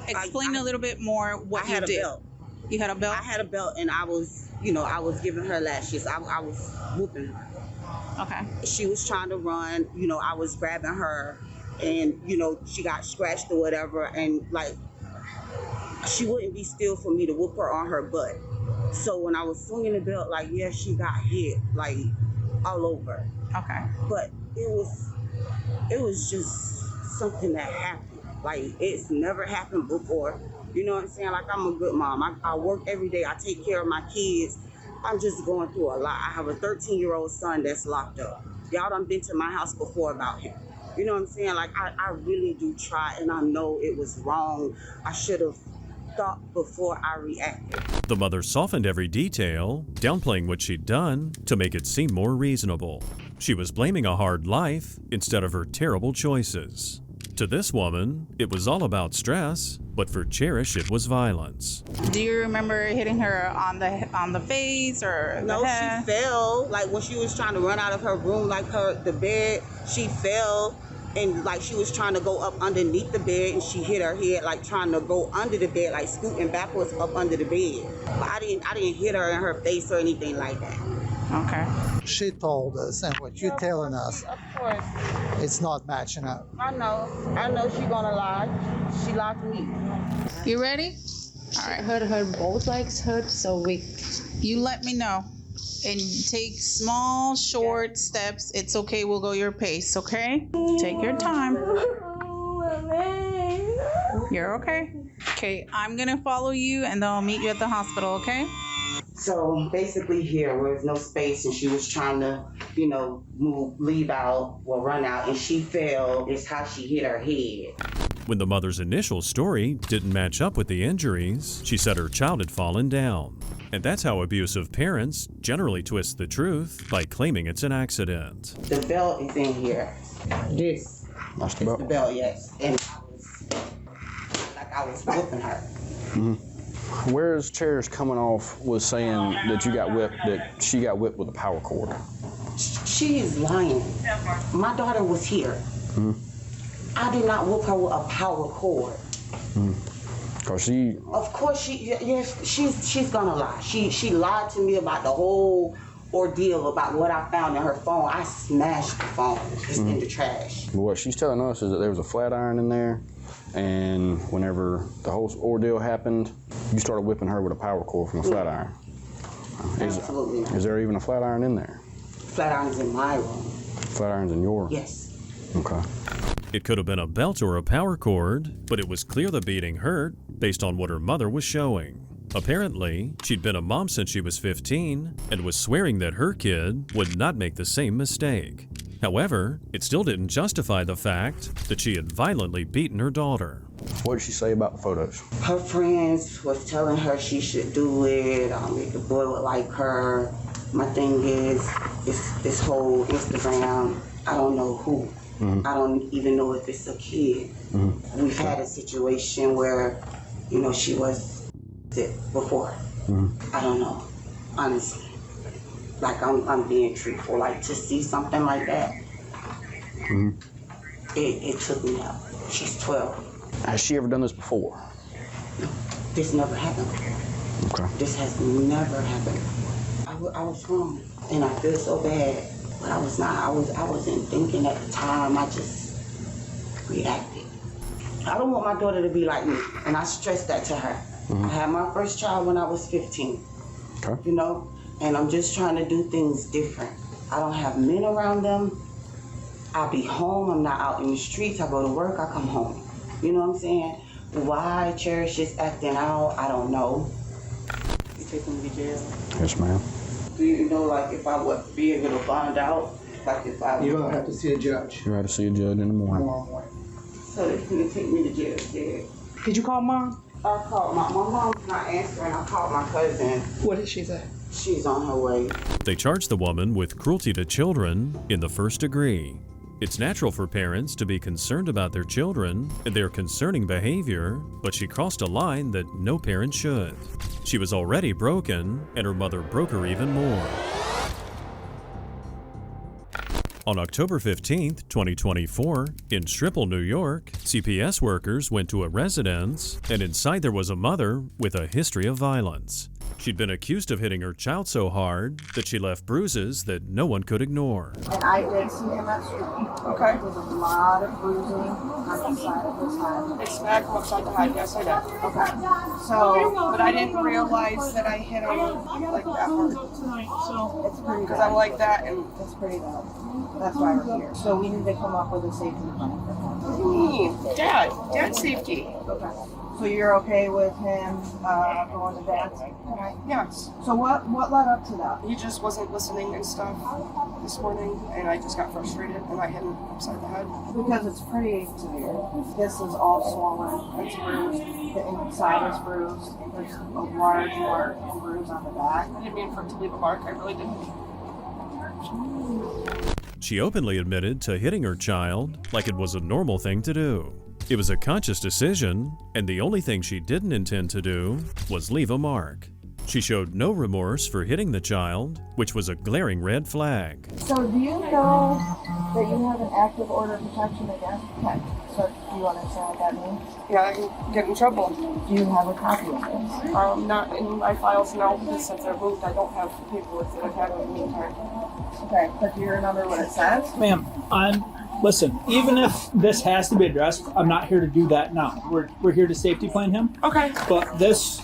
explain a little bit more what you did. I had a belt. You had a belt? I had a belt, and I was, I was giving her lashes. I was whooping her. Okay. She was trying to run, I was grabbing her, and, she got scratched or whatever, and, she wouldn't be still for me to whoop her on her butt. So when I was swinging the belt, she got hit, all over. Okay. But it was just something that happened. It's never happened before. You know what I'm saying? I'm a good mom. I work every day. I take care of my kids. I'm just going through a lot. I have a 13-year-old son that's locked up. Y'all done been to my house before about him. You know what I'm saying? I really do try, and I know it was wrong. I should have thought before I reacted. The mother softened every detail, downplaying what she'd done to make it seem more reasonable. She was blaming a hard life instead of her terrible choices. To this woman, it was all about stress, but for Cherish, it was violence. Do you remember hitting her on the face or No, the head? she fell. When she was trying to run out of her room, the bed, she fell. And she was trying to go up underneath the bed, and she hit her head, trying to go under the bed, scooting backwards up under the bed. But I didn't hit her in her face or anything like that. Okay. She told us, and what you're telling us, of course, it's not matching up. I know she's gonna lie. She lied to me. You ready? All right. Her both legs hurt, so you let me know. And take small, short steps. It's okay, we'll go your pace, okay? Take your time. You're okay. Okay, I'm gonna follow you and then I'll meet you at the hospital, okay? So basically here, where there's no space, and she was trying to, run out, and she fell. It's how she hit her head. When the mother's initial story didn't match up with the injuries, she said her child had fallen down. And that's how abusive parents generally twist the truth by claiming it's an accident. The belt is in here. This is the belt, yes. And I was whipping her. Mm-hmm. Where's Cherish coming off with saying that you got whipped, that she got whipped with a power cord? She is lying. My daughter was here. Mm-hmm. I did not whip her with a power cord. Mm-hmm. Cause she. Of course she's gonna lie. She lied to me about the whole ordeal about what I found in her phone. I smashed the phone. It's in the trash. But what she's telling us is that there was a flat iron in there, and whenever the whole ordeal happened, you started whipping her with a power cord from a flat iron. Absolutely not. Is there even a flat iron in there? Flat iron's in my room. Flat iron's in your room? Yes. Okay. It could have been a belt or a power cord, but it was clear the beating hurt based on what her mother was showing. Apparently, she'd been a mom since she was 15 and was swearing that her kid would not make the same mistake. However, it still didn't justify the fact that she had violently beaten her daughter. What did she say about the photos? Her friends was telling her she should do it, if the boy would like her. My thing is, this whole Instagram, I don't know who. Mm-hmm. I don't even know if it's a kid. Mm-hmm. We've had a situation where, she was sick before. Mm-hmm. I don't know, honestly. I'm being truthful. To see something like that, mm-hmm. it took me out. She's 12. Has she ever done this before? This never happened. Okay. This has never happened. I was wrong, and I feel so bad. But I was not. I wasn't thinking at the time. I just reacted. I don't want my daughter to be like me, and I stressed that to her. Mm-hmm. I had my first child when I was 15. Okay. And I'm just trying to do things different. I don't have men around them. I be home. I'm not out in the streets. I go to work. I come home. You know what I'm saying? Why Cherish is acting out, I don't know. You take him to jail? Yes, ma'am. Do you know, like, if I would be able to find out, like, if I... You're gonna have to see a judge. You have to see a judge in the morning. So they can take me to jail, yeah. Did you call Mom? I called my mom's not answering. I called my cousin. What did she say? She's on her way. They charged the woman with cruelty to children in the first degree. It's natural for parents to be concerned about their children and their concerning behavior, but she crossed a line that no parent should. She was already broken, and her mother broke her even more. On October 15th, 2024, in Stripple, New York, CPS workers went to a residence, and inside there was a mother with a history of violence. She'd been accused of hitting her child so hard that she left bruises that no one could ignore. And I did see him at school. Okay. There's a lot of bruising on the side of his head. It's smacked him upside the head, yes I did. Okay. So, but I didn't realize that I hit him like that hard. It's pretty Because I'm like that and it's pretty bad. That's why we're here. So we need to come up with a safety plan for him. What do you mean? Dad's safety. Okay. So you're okay with him going to Dad's? Okay. Yes. So what led up to that? He just wasn't listening and stuff this morning, and I just got frustrated, and I hit him upside the head. Because it's pretty severe. This is all swollen. It's bruised. The inside is bruised. There's a large mark and bruise on the back. I didn't mean for him to leave a mark. I really didn't. She openly admitted to hitting her child like it was a normal thing to do. It was a conscious decision, and the only thing she didn't intend to do was leave a mark. She showed no remorse for hitting the child, which was a glaring red flag. So do you know that you have an active order of protection against pet? So do you understand what that means? Yeah, I can get in trouble. Do you have a copy of this? Not in my files now, because since they're moved, I don't have the paperwork that I've had in the meantime. Okay, but do you remember what it says? Ma'am, listen, even if this has to be addressed, I'm not here to do that now. We're here to safety plan him. Okay. But this...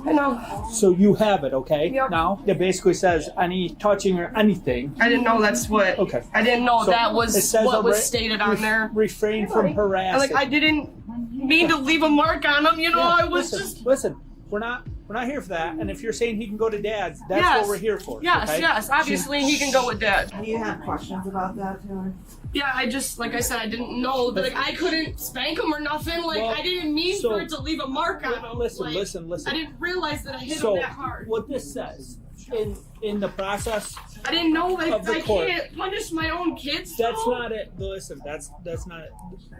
I know. So you have it, okay? Yep. Now, it basically says any touching or anything. I didn't know that's what... Okay. I didn't know So that was what was stated on there. Refrain from harassing. Like, I didn't mean to leave a mark on him, you know, I was Listen, we're not here for that, and if you're saying he can go to Dad's, that's Yes. what we're here for. Yes, okay? yes, obviously he can go with Dad. Do you have questions about that, Taylor? Yeah, I just, like I said, I didn't know that, like, I couldn't spank him or nothing. Like, Well, I didn't mean so- for it to leave a mark on him. Listen, Like, listen. I didn't realize that I hit So him that hard. what this says in the process, I didn't know, like, of the I court. can't punish my own kids. that's though. not it. Listen, that's not it.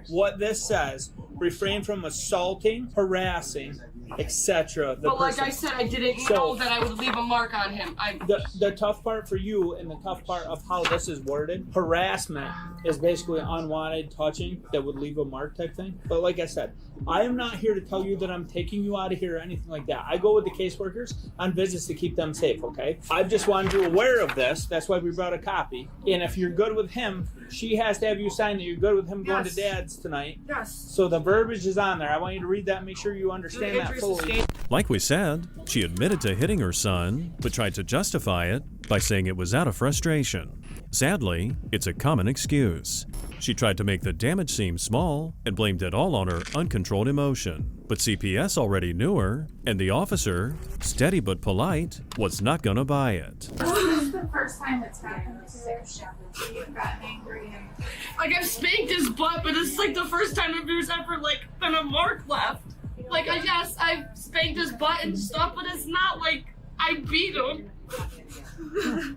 What this says: refrain from assaulting, harassing, etc. But like I said, I didn't know that I would leave a mark on him. The tough part for you and the tough part of how this is worded, harassment is basically unwanted touching that would leave a mark type thing. But like I said, I am not here to tell you that I'm taking you out of here or anything like that. I go with the caseworkers on visits to keep them safe, okay? I just wanted you aware of this. That's why we brought a copy. And if you're good with him, she has to have you sign that you're good with him going to Dad's tonight. Yes. So the verbiage is on there. I want you to read that and make sure you understand that fully. Like we said, she admitted to hitting her son, but tried to justify it by saying it was out of frustration. Sadly, it's a common excuse. She tried to make the damage seem small and blamed it all on her uncontrolled emotion. But CPS already knew her, and the officer, steady but polite, was not gonna buy it. This is the first time it's happened to you've gotten angry and Like, I've spanked his butt, but it's like the first time there's ever, like, been a mark left. Like, I guess I've spanked his butt and stuff, but it's not like I beat him.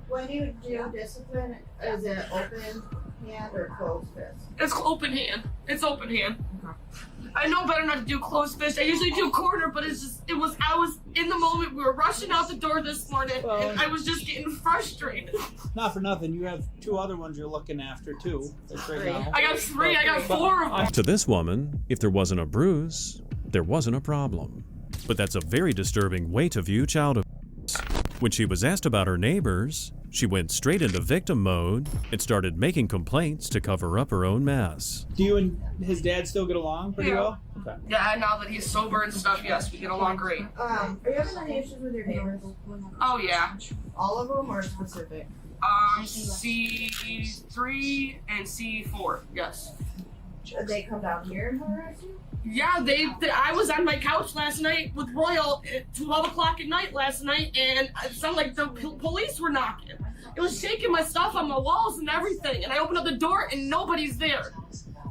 When you do discipline, is it open hand or closed fist? It's open hand. It's open hand. I know better not to do closed fist. I usually do corner, but I was in the moment. We were rushing out the door this morning, and I was just getting frustrated. Not for nothing, you have two other ones you're looking after too. That's right now. I got 3. I got 4 of them. To this woman, if there wasn't a bruise, there wasn't a problem. But that's a very disturbing way to view child abuse. When she was asked about her neighbors, she went straight into victim mode and started making complaints to cover up her own mess. Do you and his dad still get along pretty well? Okay. Yeah, now that he's sober and stuff, yes, we get along great. Are you having any issues with your neighbors? Oh, yeah. All of them or specific? C3 and C4. Yes. Did they come down here and harass you? Yeah, I was on my couch last night with Royal at 12 o'clock at night last night, and it sounded like the police were knocking. It was shaking my stuff on my walls and everything, and I opened up the door and nobody's there.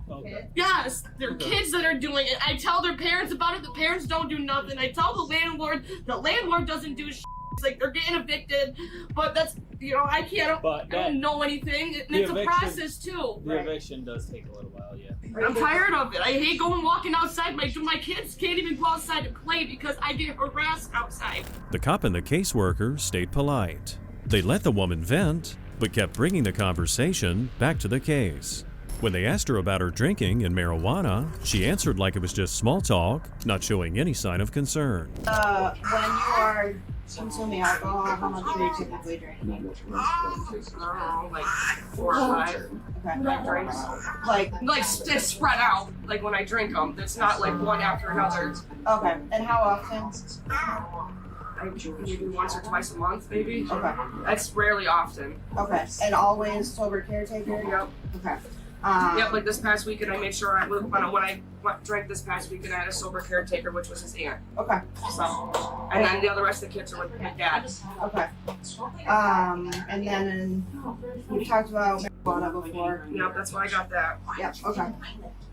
Okay. Yes, they're kids that are doing it. I tell their parents about it, the parents don't do nothing. I tell the landlord doesn't do shit. It's like they're getting evicted, but that's, I can't, I don't know anything, and it's a process too. The eviction does take a little while, yeah. I'm tired of it. I hate walking outside. My kids can't even go outside and play because I get harassed outside. The cop and the caseworker stayed polite. They let the woman vent, but kept bringing the conversation back to the case. When they asked her about her drinking and marijuana, she answered like it was just small talk, not showing any sign of concern. When you are consuming alcohol, how much do you typically drink? I don't know, like 4 or 5. Okay. Like drinks. Like they're spread out. Like when I drink them, it's not like one after another. Okay. And how often? Maybe once or twice a month, maybe. Okay. That's rarely often. Okay. And always sober caretaker? Yep. Okay. Yep, like this past weekend, I made sure when I drank this past weekend, I had a sober caretaker, which was his aunt. Okay. So, and then the other rest of the kids are with my dad. Okay. And then we talked about marijuana before. Yep, that's why I got that. Yep. Okay.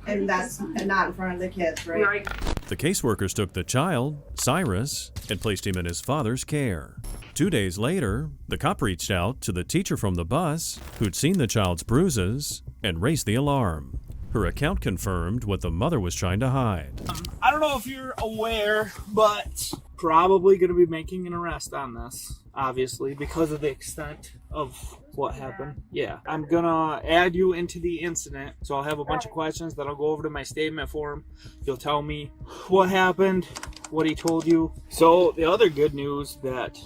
And that's not in front of the kids, right? Right. The caseworkers took the child, Cyrus, and placed him in his father's care. 2 days later, the cop reached out to the teacher from the bus who'd seen the child's bruises and raised the alarm. Her account confirmed what the mother was trying to hide. I don't know if you're aware, but probably going to be making an arrest on this, obviously, because of the extent of what happened. Yeah, I'm going to add you into the incident, so I'll have a bunch of questions that I'll go over to my statement form. You'll tell me what happened, what he told you. So the other good news that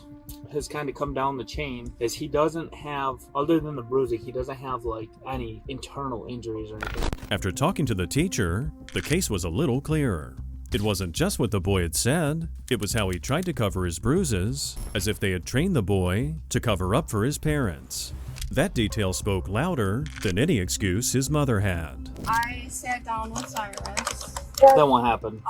has kind of come down the chain is he doesn't have, other than the bruising, he doesn't have like any internal injuries or anything. After talking to the teacher, the case was a little clearer. It wasn't just what the boy had said, it was how he tried to cover his bruises, as if they had trained the boy to cover up for his parents. That detail spoke louder than any excuse his mother had. I sat down with Cyrus. Then what happened?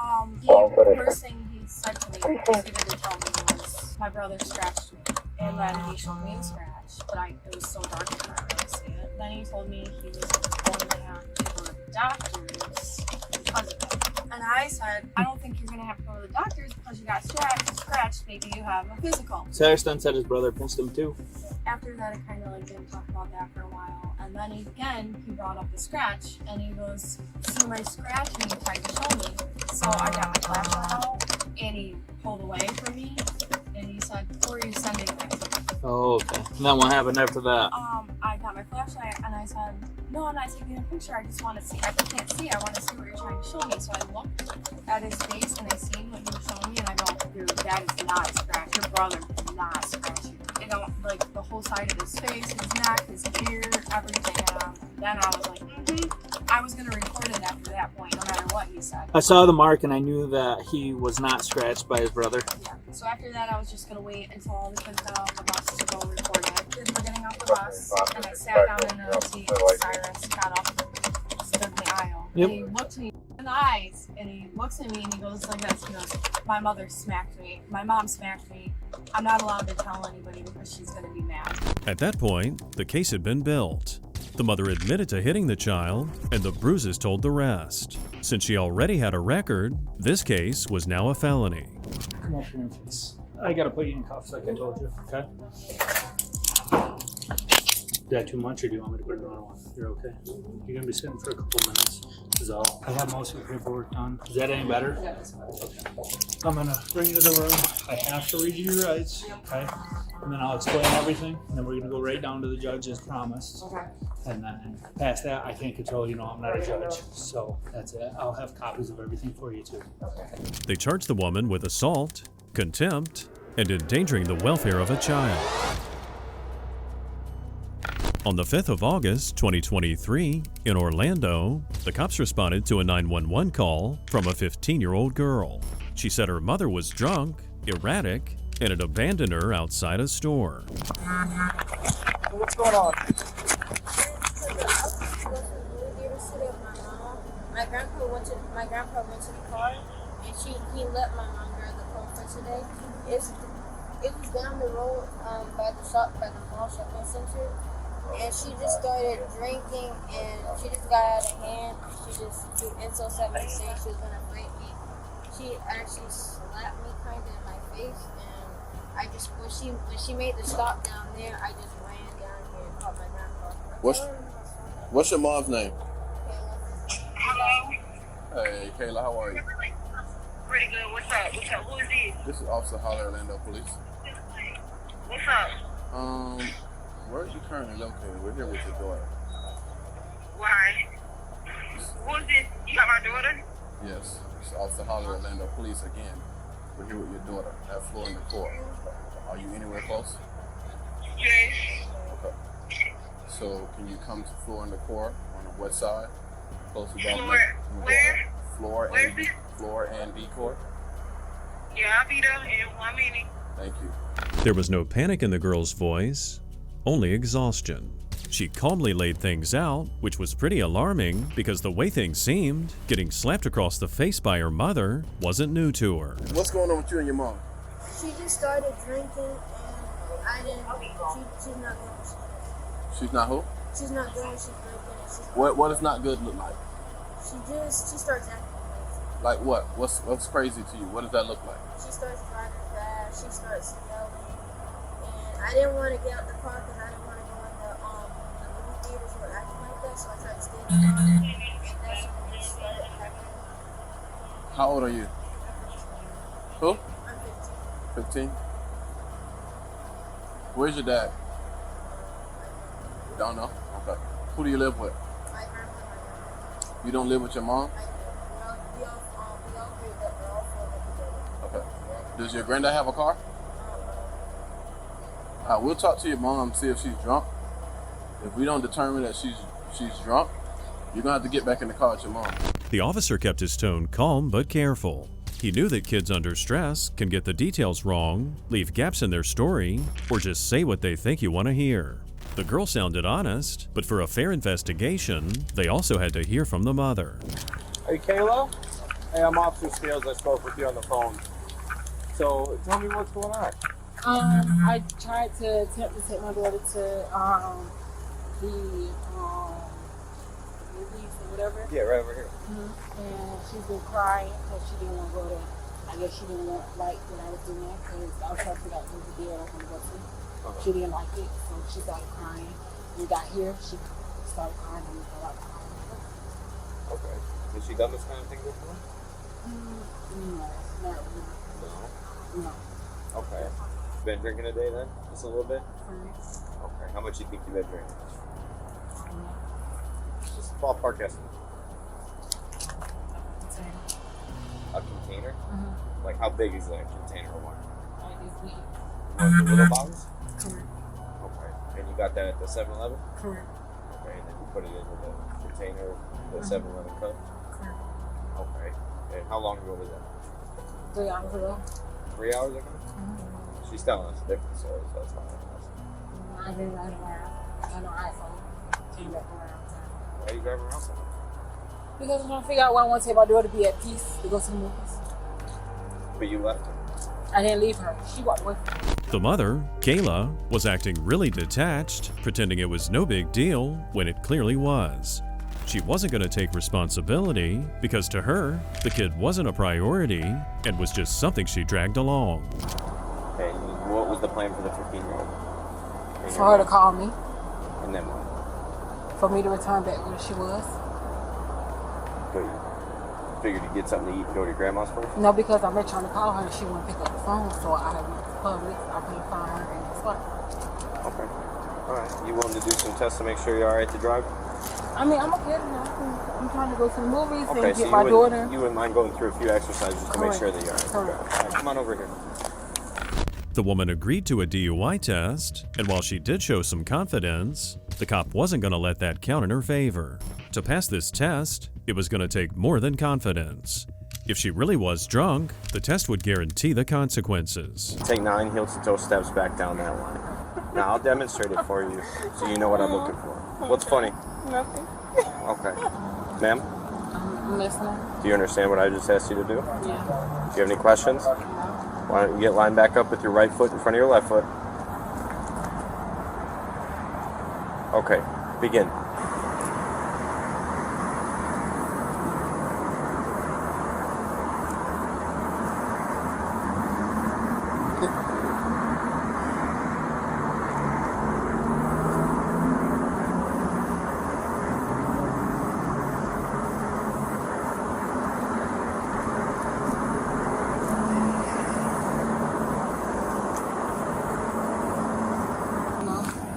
The first thing he said to me, he didn't tell me, was my brother scratched me. And then he showed me a scratch, but it was so dark I couldn't really see it. Then he told me he was going to have to go to the doctors because of it. And I said, I don't think you're going to have to go to the doctors because you got scratched. Maybe you have a physical. Cyrus then said his brother pinched him too. After that, I kind of didn't talk about that for a while. And then he brought up the scratch, and he goes, see my scratch? And he tried to show me. So I got my flashlight out, and he pulled away from me, and he said, who are you sending me? Oh, okay. And then what happened after that? I got my flashlight, and I said, no, I'm not taking a picture. I just want to see. I can't see. I want to see what you're trying to show me. So I looked at his face, and I seen what he was showing me, and I go, dude, that is not a scratch. Your brother did not scratch you. You know, like the whole side of his face, his neck, his ear, everything. And then I was like, I was going to record it after that point, no matter what he said. I saw the mark and I knew that he was not scratched by his brother. Yeah. So after that, I was just going to wait until all the kids got off the bus to go record it. Kids were getting off the bus, and I sat down in the seat. Cyrus got up and stood in the aisle. Yep. And he looked me in the eyes, and he looks at me, and he goes like this. He goes, my mother smacked me. My mom smacked me. I'm not allowed to tell anybody because she's going to be mad. At that point, the case had been built. The mother admitted to hitting the child, and the bruises told the rest. Since she already had a record, this case was now a felony. Come up here, please. I gotta put you in cuffs like I told you, okay? Is that too much, or do you want me to put another one? You're okay? You're gonna be sitting for a couple minutes, is all. I have most of the paperwork done. Is that any better? Yeah, that's fine. Okay. I'm gonna bring you to the room. I have to read you your rights, okay? And then I'll explain everything, and then we're gonna go right down to the judge as promised. Okay. And then past that, I can't control, I'm not a judge. So that's it. I'll have copies of everything for you too. They charged the woman with assault, contempt, and endangering the welfare of a child. On the 5th of August, 2023, in Orlando, the cops responded to a 911 call from a 15-year-old girl. She said her mother was drunk, erratic, and it abandoned her outside a store. What's going on? My grandpa went to the car, and he let my mom drive the car for today. It was down the road by the mall shopping center, and she just started drinking, and she just got out of hand. She just threw insults at me, saying she was gonna break me. She actually slapped me kind of in my face, and I just when she made the stop down there, I just ran down here and called my grandpa. What's your mom's name? Hello. Hey, Kayla, how are you? Pretty good. What's up? Who is this? This is Officer Holly, Orlando Police. What's up? Where are you currently located? We're here with your daughter. Why? Who is this? You got my daughter? Yes, it's Officer Holly, Orlando Police again. We're here with your daughter at floor in the court. Are you anywhere close? Yes. Okay. So can you come to floor in the court on the west side? Close to that. Where? Floor and D court. Yeah, I'll be there in 1 minute. Thank you. There was no panic in the girl's voice, only exhaustion. She calmly laid things out, which was pretty alarming because the way things seemed, getting slapped across the face by her mother wasn't new to her. What's going on with you and your mom? She just started drinking, and I didn't. She's not good. She's not who? She's not good. She's drinking. What does not good look like? She starts acting crazy. Like what? What's crazy to you? What does that look like? She starts driving fast. She starts yelling, and I didn't want to get out the car because I didn't want to go in the movie theaters were acting like that. So I tried to stay in the car, and that's when it started happening. How old are you? Who? I'm 15? 15. Where's your dad? Don't know? Okay. Who do you live with? My grandma. You don't live with your mom? We all agree that we're all four together. Okay. Does your granddad have a car? We'll talk to your mom, see if she's drunk. If we don't determine that she's drunk, you're gonna have to get back in the car with your mom. The officer kept his tone calm but careful. He knew that kids under stress can get the details wrong, leave gaps in their story, or just say what they think you want to hear. The girl sounded honest, but for a fair investigation, they also had to hear from the mother. Hey, Kayla? Hey, I'm Officer Scales. I spoke with you on the phone. So, tell me what's going on. I tried to attempt to take my daughter to the movies or whatever. Yeah, right over here. And she's been crying because she didn't want to go there. I guess she didn't like what I was doing because I was trying to figure out what the deal I was going to go to. She didn't like it, so she started crying. When we got here, she started crying and we fell out crying. Okay. Has she done this kind of thing before? No, not really. No. Okay. Been drinking a day then? Just a little bit? Okay. How much do you think you've been drinking? Just ballpark estimate. A container? Like how big is that container of wine? Like the little bottles? Correct. Okay. And you got that at the 7-Eleven? Correct. Okay, and then you put it into the container, the 7-Eleven cup? Correct. Okay. And how long ago was that? 3 hours ago. 3 hours ago? She's telling us a different story, so that's not I didn't ride around. I know iPhone. Came back around. Why are you driving around so much? Because I'm trying to figure out why I want to take my daughter to be at peace to go to the movies. But you left her. I didn't leave her. She walked away from me. The mother, Kayla, was acting really detached, pretending it was no big deal when it clearly was. She wasn't going to take responsibility because to her, the kid wasn't a priority and was just something she dragged along. And what was the plan for the 15-year-old? For her to call me. And then what? For me to return back where she was. So you figured to get something to eat and go to your grandma's first? No, because I've been trying to call her and she wouldn't pick up the phone, so I went to Publix. I couldn't find her and it's like. Okay. Alright. You willing to do some tests to make sure you're alright to drive? I mean, I'm okay now. I'm trying to go to the movies Okay, and so get my daughter. You wouldn't mind going through a few exercises to make sure that you're alright? Correct. Alright, come on over here. The woman agreed to a DUI test, and while she did show some confidence, the cop wasn't going to let that count in her favor. To pass this test, it was going to take more than confidence. If she really was drunk, the test would guarantee the consequences. Take 9 heel-to-toe steps back down that line. Now I'll demonstrate it for you so you know what I'm looking for. What's funny? Nothing. Okay. Ma'am? I'm listening. Do you understand what I just asked you to do? Yeah. Do you have any questions? Why don't you get lined back up with your right foot in front of your left foot? Okay, begin.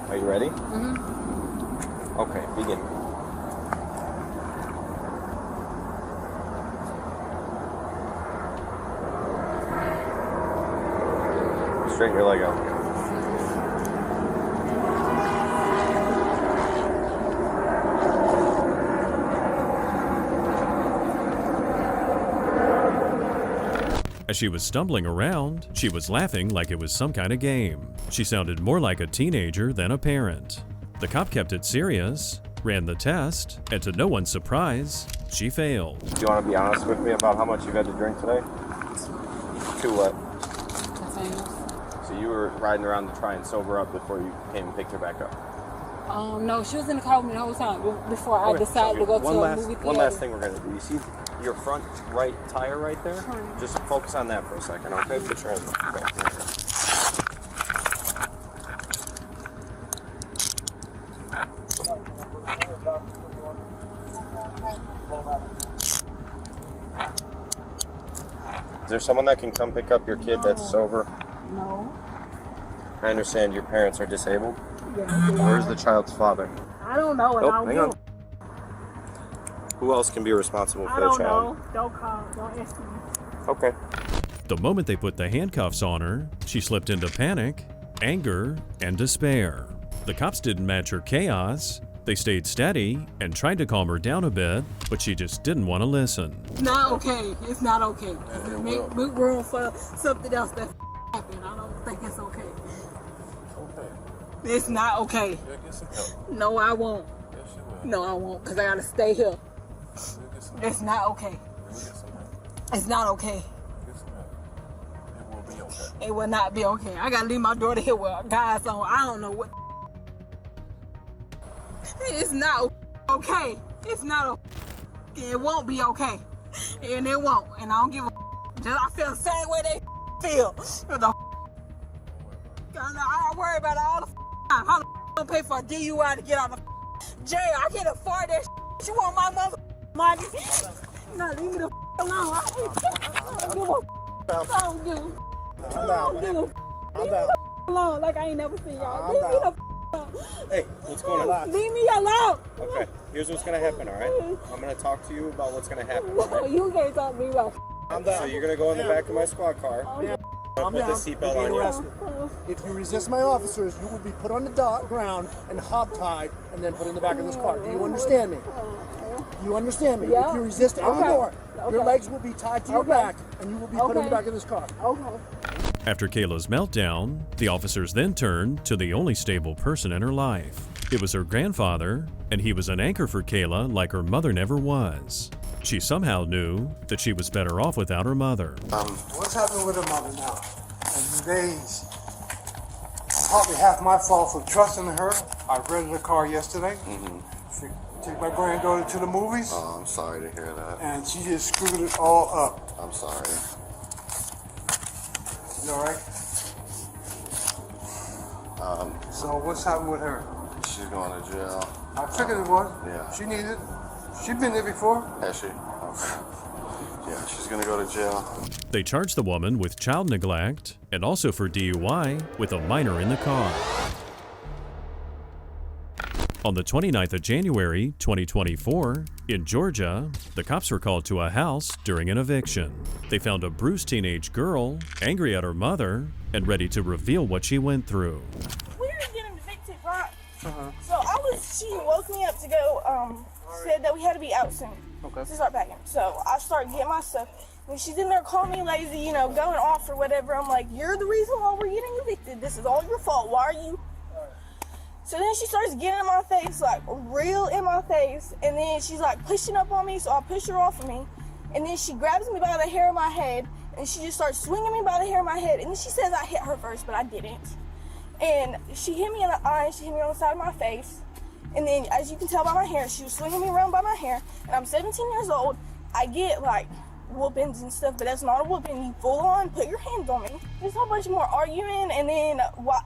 Are you ready? Mm-hmm. Okay, begin. Straighten your leg out. As she was stumbling around, she was laughing like it was some kind of game. She sounded more like a teenager than a parent. The cop kept it serious, ran the test, and to no one's surprise, she failed. Do you want to be honest with me about how much you've had to drink today? Too what? So you were riding around to try and sober up before you came and picked her back up? No, she was in the car with me the whole time before I decided to go to a movie theater. One last thing we're going to do. You see your front right tire right there? Just focus on that for a second, okay? Put your hands back there. Is there someone that can come pick up your kid that's sober? No. I understand your parents are disabled. Yeah, Where's the child's father? I don't know, and I hang on. Who else can be responsible for the child? I don't know. Don't call. Don't ask me. Okay. The moment they put the handcuffs on her, she slipped into panic, anger, and despair. The cops didn't match her chaos. They stayed steady and tried to calm her down a bit, but she just didn't want to listen. It's not okay. It's not okay. Make room for something else that happened. I don't think it's okay. It's not okay. No, I won't. No, I won't, because I got to stay here. It's not okay. It's not okay. It will not be okay. I got to leave my daughter here with guys on. I don't know what. It's not okay. It's not okay. It won't be okay. And it won't. And I don't give a. I feel the same way they feel. I worry about it all the time. How the gonna pay for a DUI to get out of jail? I can't afford that. You want my mother money? No, leave me the alone. I don't give a alone. Like I ain't never seen y'all. Leave me the alone. Hey, what's going on? Leave me alone. Okay, here's what's gonna happen, all right? I'm gonna talk to you about what's gonna happen. Right? You can't talk to me about. So you're gonna go in the back of my squad car. Put the seatbelt on you. If you resist my officers, you will be put on the ground and hogtied and then put in the back of this car. Do you understand me? Do you understand me? Yeah. If you resist anymore, your legs will be tied to your back and you will be put in the back of this car. Okay. After Kayla's meltdown, the officers then turned to the only stable person in her life. It was her grandfather, and he was an anchor for Kayla like her mother never was. She somehow knew that she was better off without her mother. What's happening with her mother now? Days. Probably half my fault for trusting her. I rented a car yesterday. She took my granddaughter to the movies. Oh, I'm sorry to hear that. And she just screwed it all up. I'm sorry. You alright? So what's happening with her? She's going to jail. I figured it was. Yeah. She needed it. She's been there before. Has she? Okay. Yeah, she's gonna go to jail. They charged the woman with child neglect and also for DUI with a minor in the car. On the 29th of January, 2024, in Georgia, the cops were called to a house during an eviction. They found a bruised teenage girl, angry at her mother, and ready to reveal what she went through. We were getting evicted, right? So she woke me up to go, said that we had to be out soon to start packing. So I started getting my stuff. And she's in there calling me lazy, you know, going off or whatever. I'm like, you're the reason why we're getting evicted. This is all your fault. Why are you? So then she starts getting in my face, like real in my face. And then she's like pushing up on me, so I push her off of me. And then she grabs me by the hair of my head, and she just starts swinging me by the hair of my head. And then she says I hit her first, but I didn't. And she hit me in the eye, and she hit me on the side of my face. And then, as you can tell by my hair, she was swinging me around by my hair. And I'm 17 years old. I get like whoopings and stuff, but that's not a whooping. You full on put your hands on me. There's a whole bunch more arguing, and then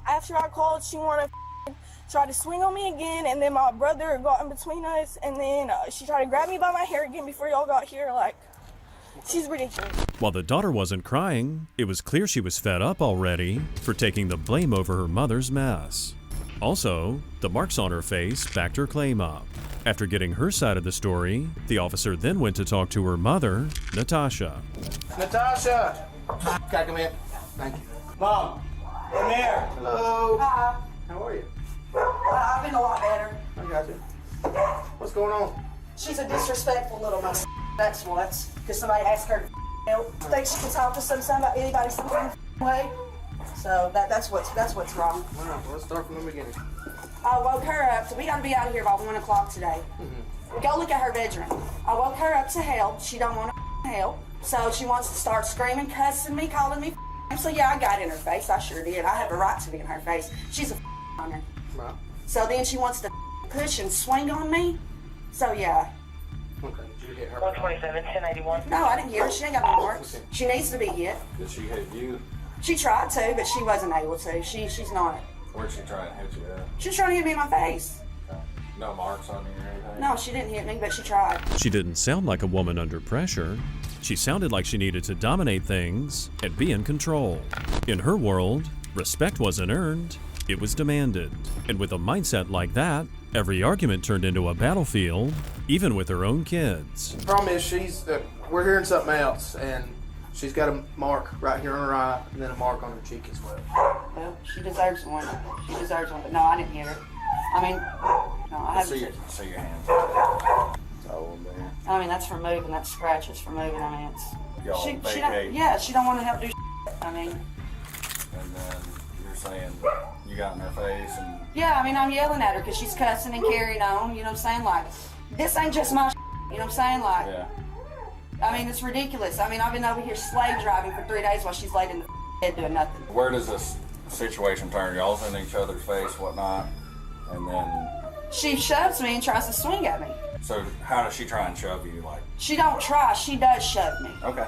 after I called, she wanted to try to swing on me again, and then my brother got in between us, and then she tried to grab me by my hair again before y'all got here. Like, she's ridiculous. While the daughter wasn't crying, it was clear she was fed up already for taking the blame over her mother's mess. Also, the marks on her face backed her claim up. After getting her side of the story, the officer then went to talk to her mother, Natasha. Natasha! Okay, come in. Thank you. Mom, come here. Hello. Hi. How are you? I've been a lot better. I got you. What's going on? She's a disrespectful little mother. That's what. Because somebody asked her to help. Thinks she can talk to somebody, anybody, some way. So that's what's wrong. All right, well, let's start from the beginning. I woke her up, so we gotta be out of here by 1 o'clock today. Go look at her bedroom. I woke her up to help. She don't want to help. So she wants to start screaming, cussing me, calling me. So yeah, I got in her face. I sure did. I have a right to be in her face. She's a on her. Right. So then she wants to push and swing on me. So yeah. Okay, did you hit her? 127, 1081. No, I didn't hit her. She ain't got no marks. She needs to be hit. Did she hit you? She tried to, but she wasn't able to. She's not. Where'd she try and hit you at? She was trying to hit me in my face. No marks on you or anything? No, she didn't hit me, but she tried. She didn't sound like a woman under pressure. She sounded like she needed to dominate things and be in control. In her world, respect wasn't earned, it was demanded. And with a mindset like that, every argument turned into a battlefield, even with her own kids. The problem is we're hearing something else, and she's got a mark right here on her eye, and then a mark on her cheek as well. Well, she deserves one. She deserves one, but no, I didn't hit her. I mean, no, I haven't. See your hands. It's all there. I mean, that's for moving. That's scratches for moving. I mean, it's. Y'all She vacate. don't. Yeah, she don't want to help do. I mean. And then you're saying you got in her face and. Yeah, I mean, I'm yelling at her because she's cussing and carrying on. You know what I'm saying? Like, this ain't just my. You know what I'm saying? Like. Yeah. I mean, it's ridiculous. I mean, I've been over here slave driving for 3 days while she's laid in the bed doing nothing. Where does this situation turn? Y'all's in each other's face, whatnot, and then. She shoves me and tries to swing at me. So how does she try and shove you? Like. She don't try. She does shove me. Okay.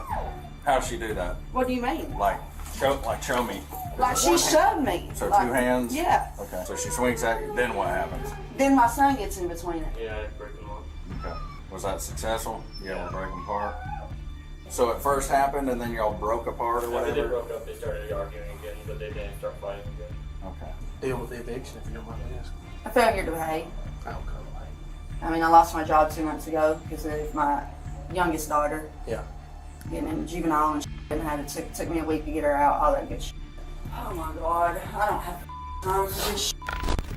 How does she do that? What do you mean? Like show me. Like she shoved me. So like, 2 hands? Yeah. Okay. So she swings at you, then what happens? Then my son gets in between it. Yeah, break them off. Okay. Was that successful? You able to break them apart? So it first happened and then y'all broke apart or whatever? They broke up, they started arguing again, but they didn't start fighting again. Okay. Deal with the eviction if you don't mind me asking. I failure to behave. Okay. I mean, I lost my job 2 months ago because of my youngest daughter. Yeah. Getting in juvenile and took me a week to get her out, all that good shit. Oh my God, I don't have time for this shit.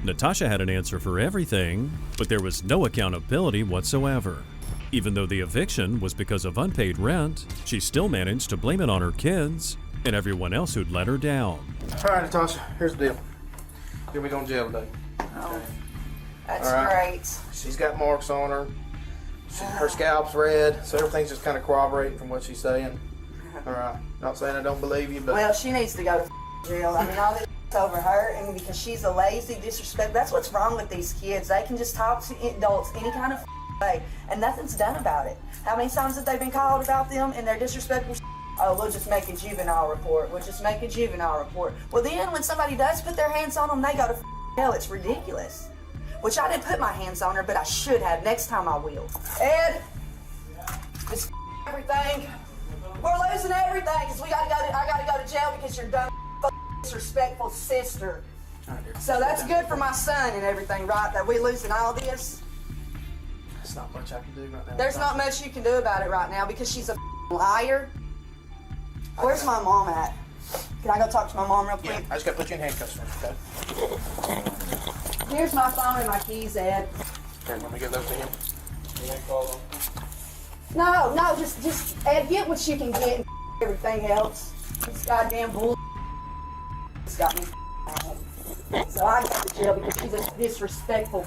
Natasha had an answer for everything, but there was no accountability whatsoever. Even though the eviction was because of unpaid rent, she still managed to blame it on her kids and everyone else who'd let her down. All right, Natasha, here's the deal. You'll be going to jail today. Oh, that's All right. great. She's got marks on her. Her scalp's red, so everything's just kind of corroborating from what she's saying. All right. Not saying I don't believe you, but. Well, she needs to go to jail. I mean, all this over her, and because she's a lazy, disrespectful. That's what's wrong with these kids. They can just talk to adults any kind of way, and nothing's done about it. How many times have they been called about them and their disrespectful? Oh, we'll just make a juvenile report. We'll just make a juvenile report. Well, then when somebody does put their hands on them, they go to jail. It's ridiculous. Which I didn't put my hands on her, but I should have. Next time I will. Ed, just everything. We're losing everything because I gotta go to jail because you're dumb, disrespectful sister. So that's good for my son and everything, right? That we losing all this. There's not much I can do right now. There's not much you can do about it right now because she's a liar. Where's my mom at? Can I go talk to my mom real quick? Yeah, I just gotta put you in handcuffs first, okay? Here's my phone and my keys, Ed. Okay, let me give those to him. No, just Ed, get what you can get and everything else. This goddamn bull got me mad. So I got to jail because she's a disrespectful.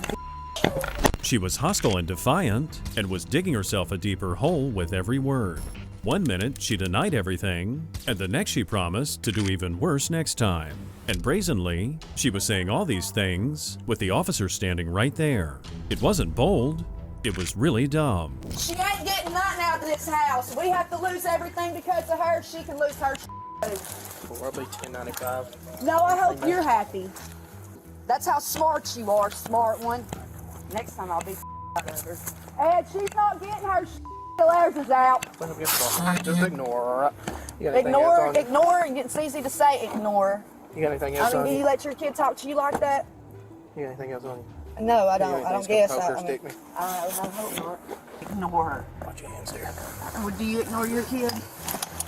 She was hostile and defiant and was digging herself a deeper hole with every word. One minute she denied everything, and the next she promised to do even worse next time. And brazenly, she was saying all these things with the officer standing right there. It wasn't bold, it was really dumb. She ain't getting nothing out of this house. We have to lose everything because of her. She can lose her too. Probably $10.95. No, I hope you're happy. That's how smart you are, smart one. Next time I'll be out of her. Ed, she's not getting her till ours is out. Just ignore her, alright? Ignore. It's easy to say ignore. You got anything else on do you? you let your kid talk to you like that? You got anything else on you? No, I You got don't. anything I don't that's gonna guess. poke her or I stick me? hope not. Ignore her. Watch your hands there. Do you ignore your kid?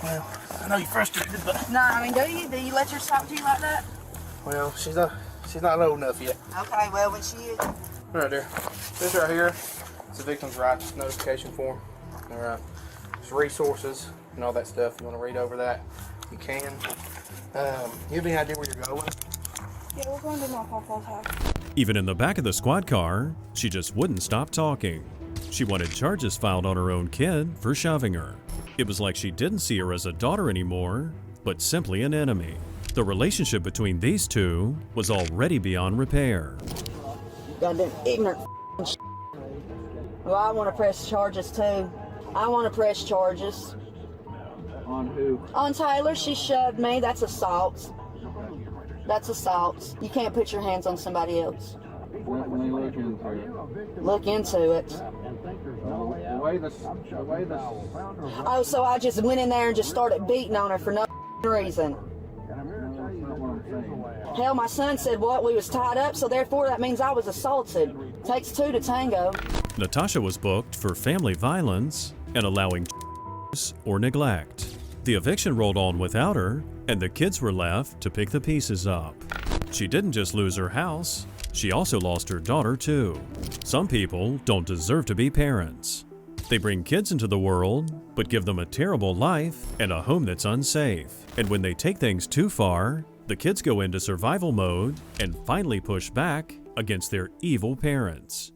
Well, I know you're frustrated, but No, I mean, do you? Do you let her talk to you like that? well, she's not old enough yet. Okay, well, when she is. Right there. This right here is the victim's rights notification form. All right. There's resources and all that stuff. You want to read over that? You can. You have any idea where you're going? Yeah, we're going to my papa's house. Even in the back of the squad car, she just wouldn't stop talking. She wanted charges filed on her own kid for shoving her. It was like she didn't see her as a daughter anymore, but simply an enemy. The relationship between these two was already beyond repair. Goddamn ignorant shit. Well, I want to press charges too. I want to press charges. On who? On Taylor, she shoved me. That's assault. That's assault. You can't put your hands on somebody else. Let me look into it. Look into it. The way this. Oh, so I just went in there and just started beating on her for no reason. Hell, my son said what? We was tied up, so therefore that means I was assaulted. Takes two to tango. Natasha was booked for family violence and allowing or neglect. The eviction rolled on without her, and the kids were left to pick the pieces up. She didn't just lose her house, she also lost her daughter too. Some people don't deserve to be parents. They bring kids into the world, but give them a terrible life and a home that's unsafe. And when they take things too far, the kids go into survival mode and finally push back against their evil parents.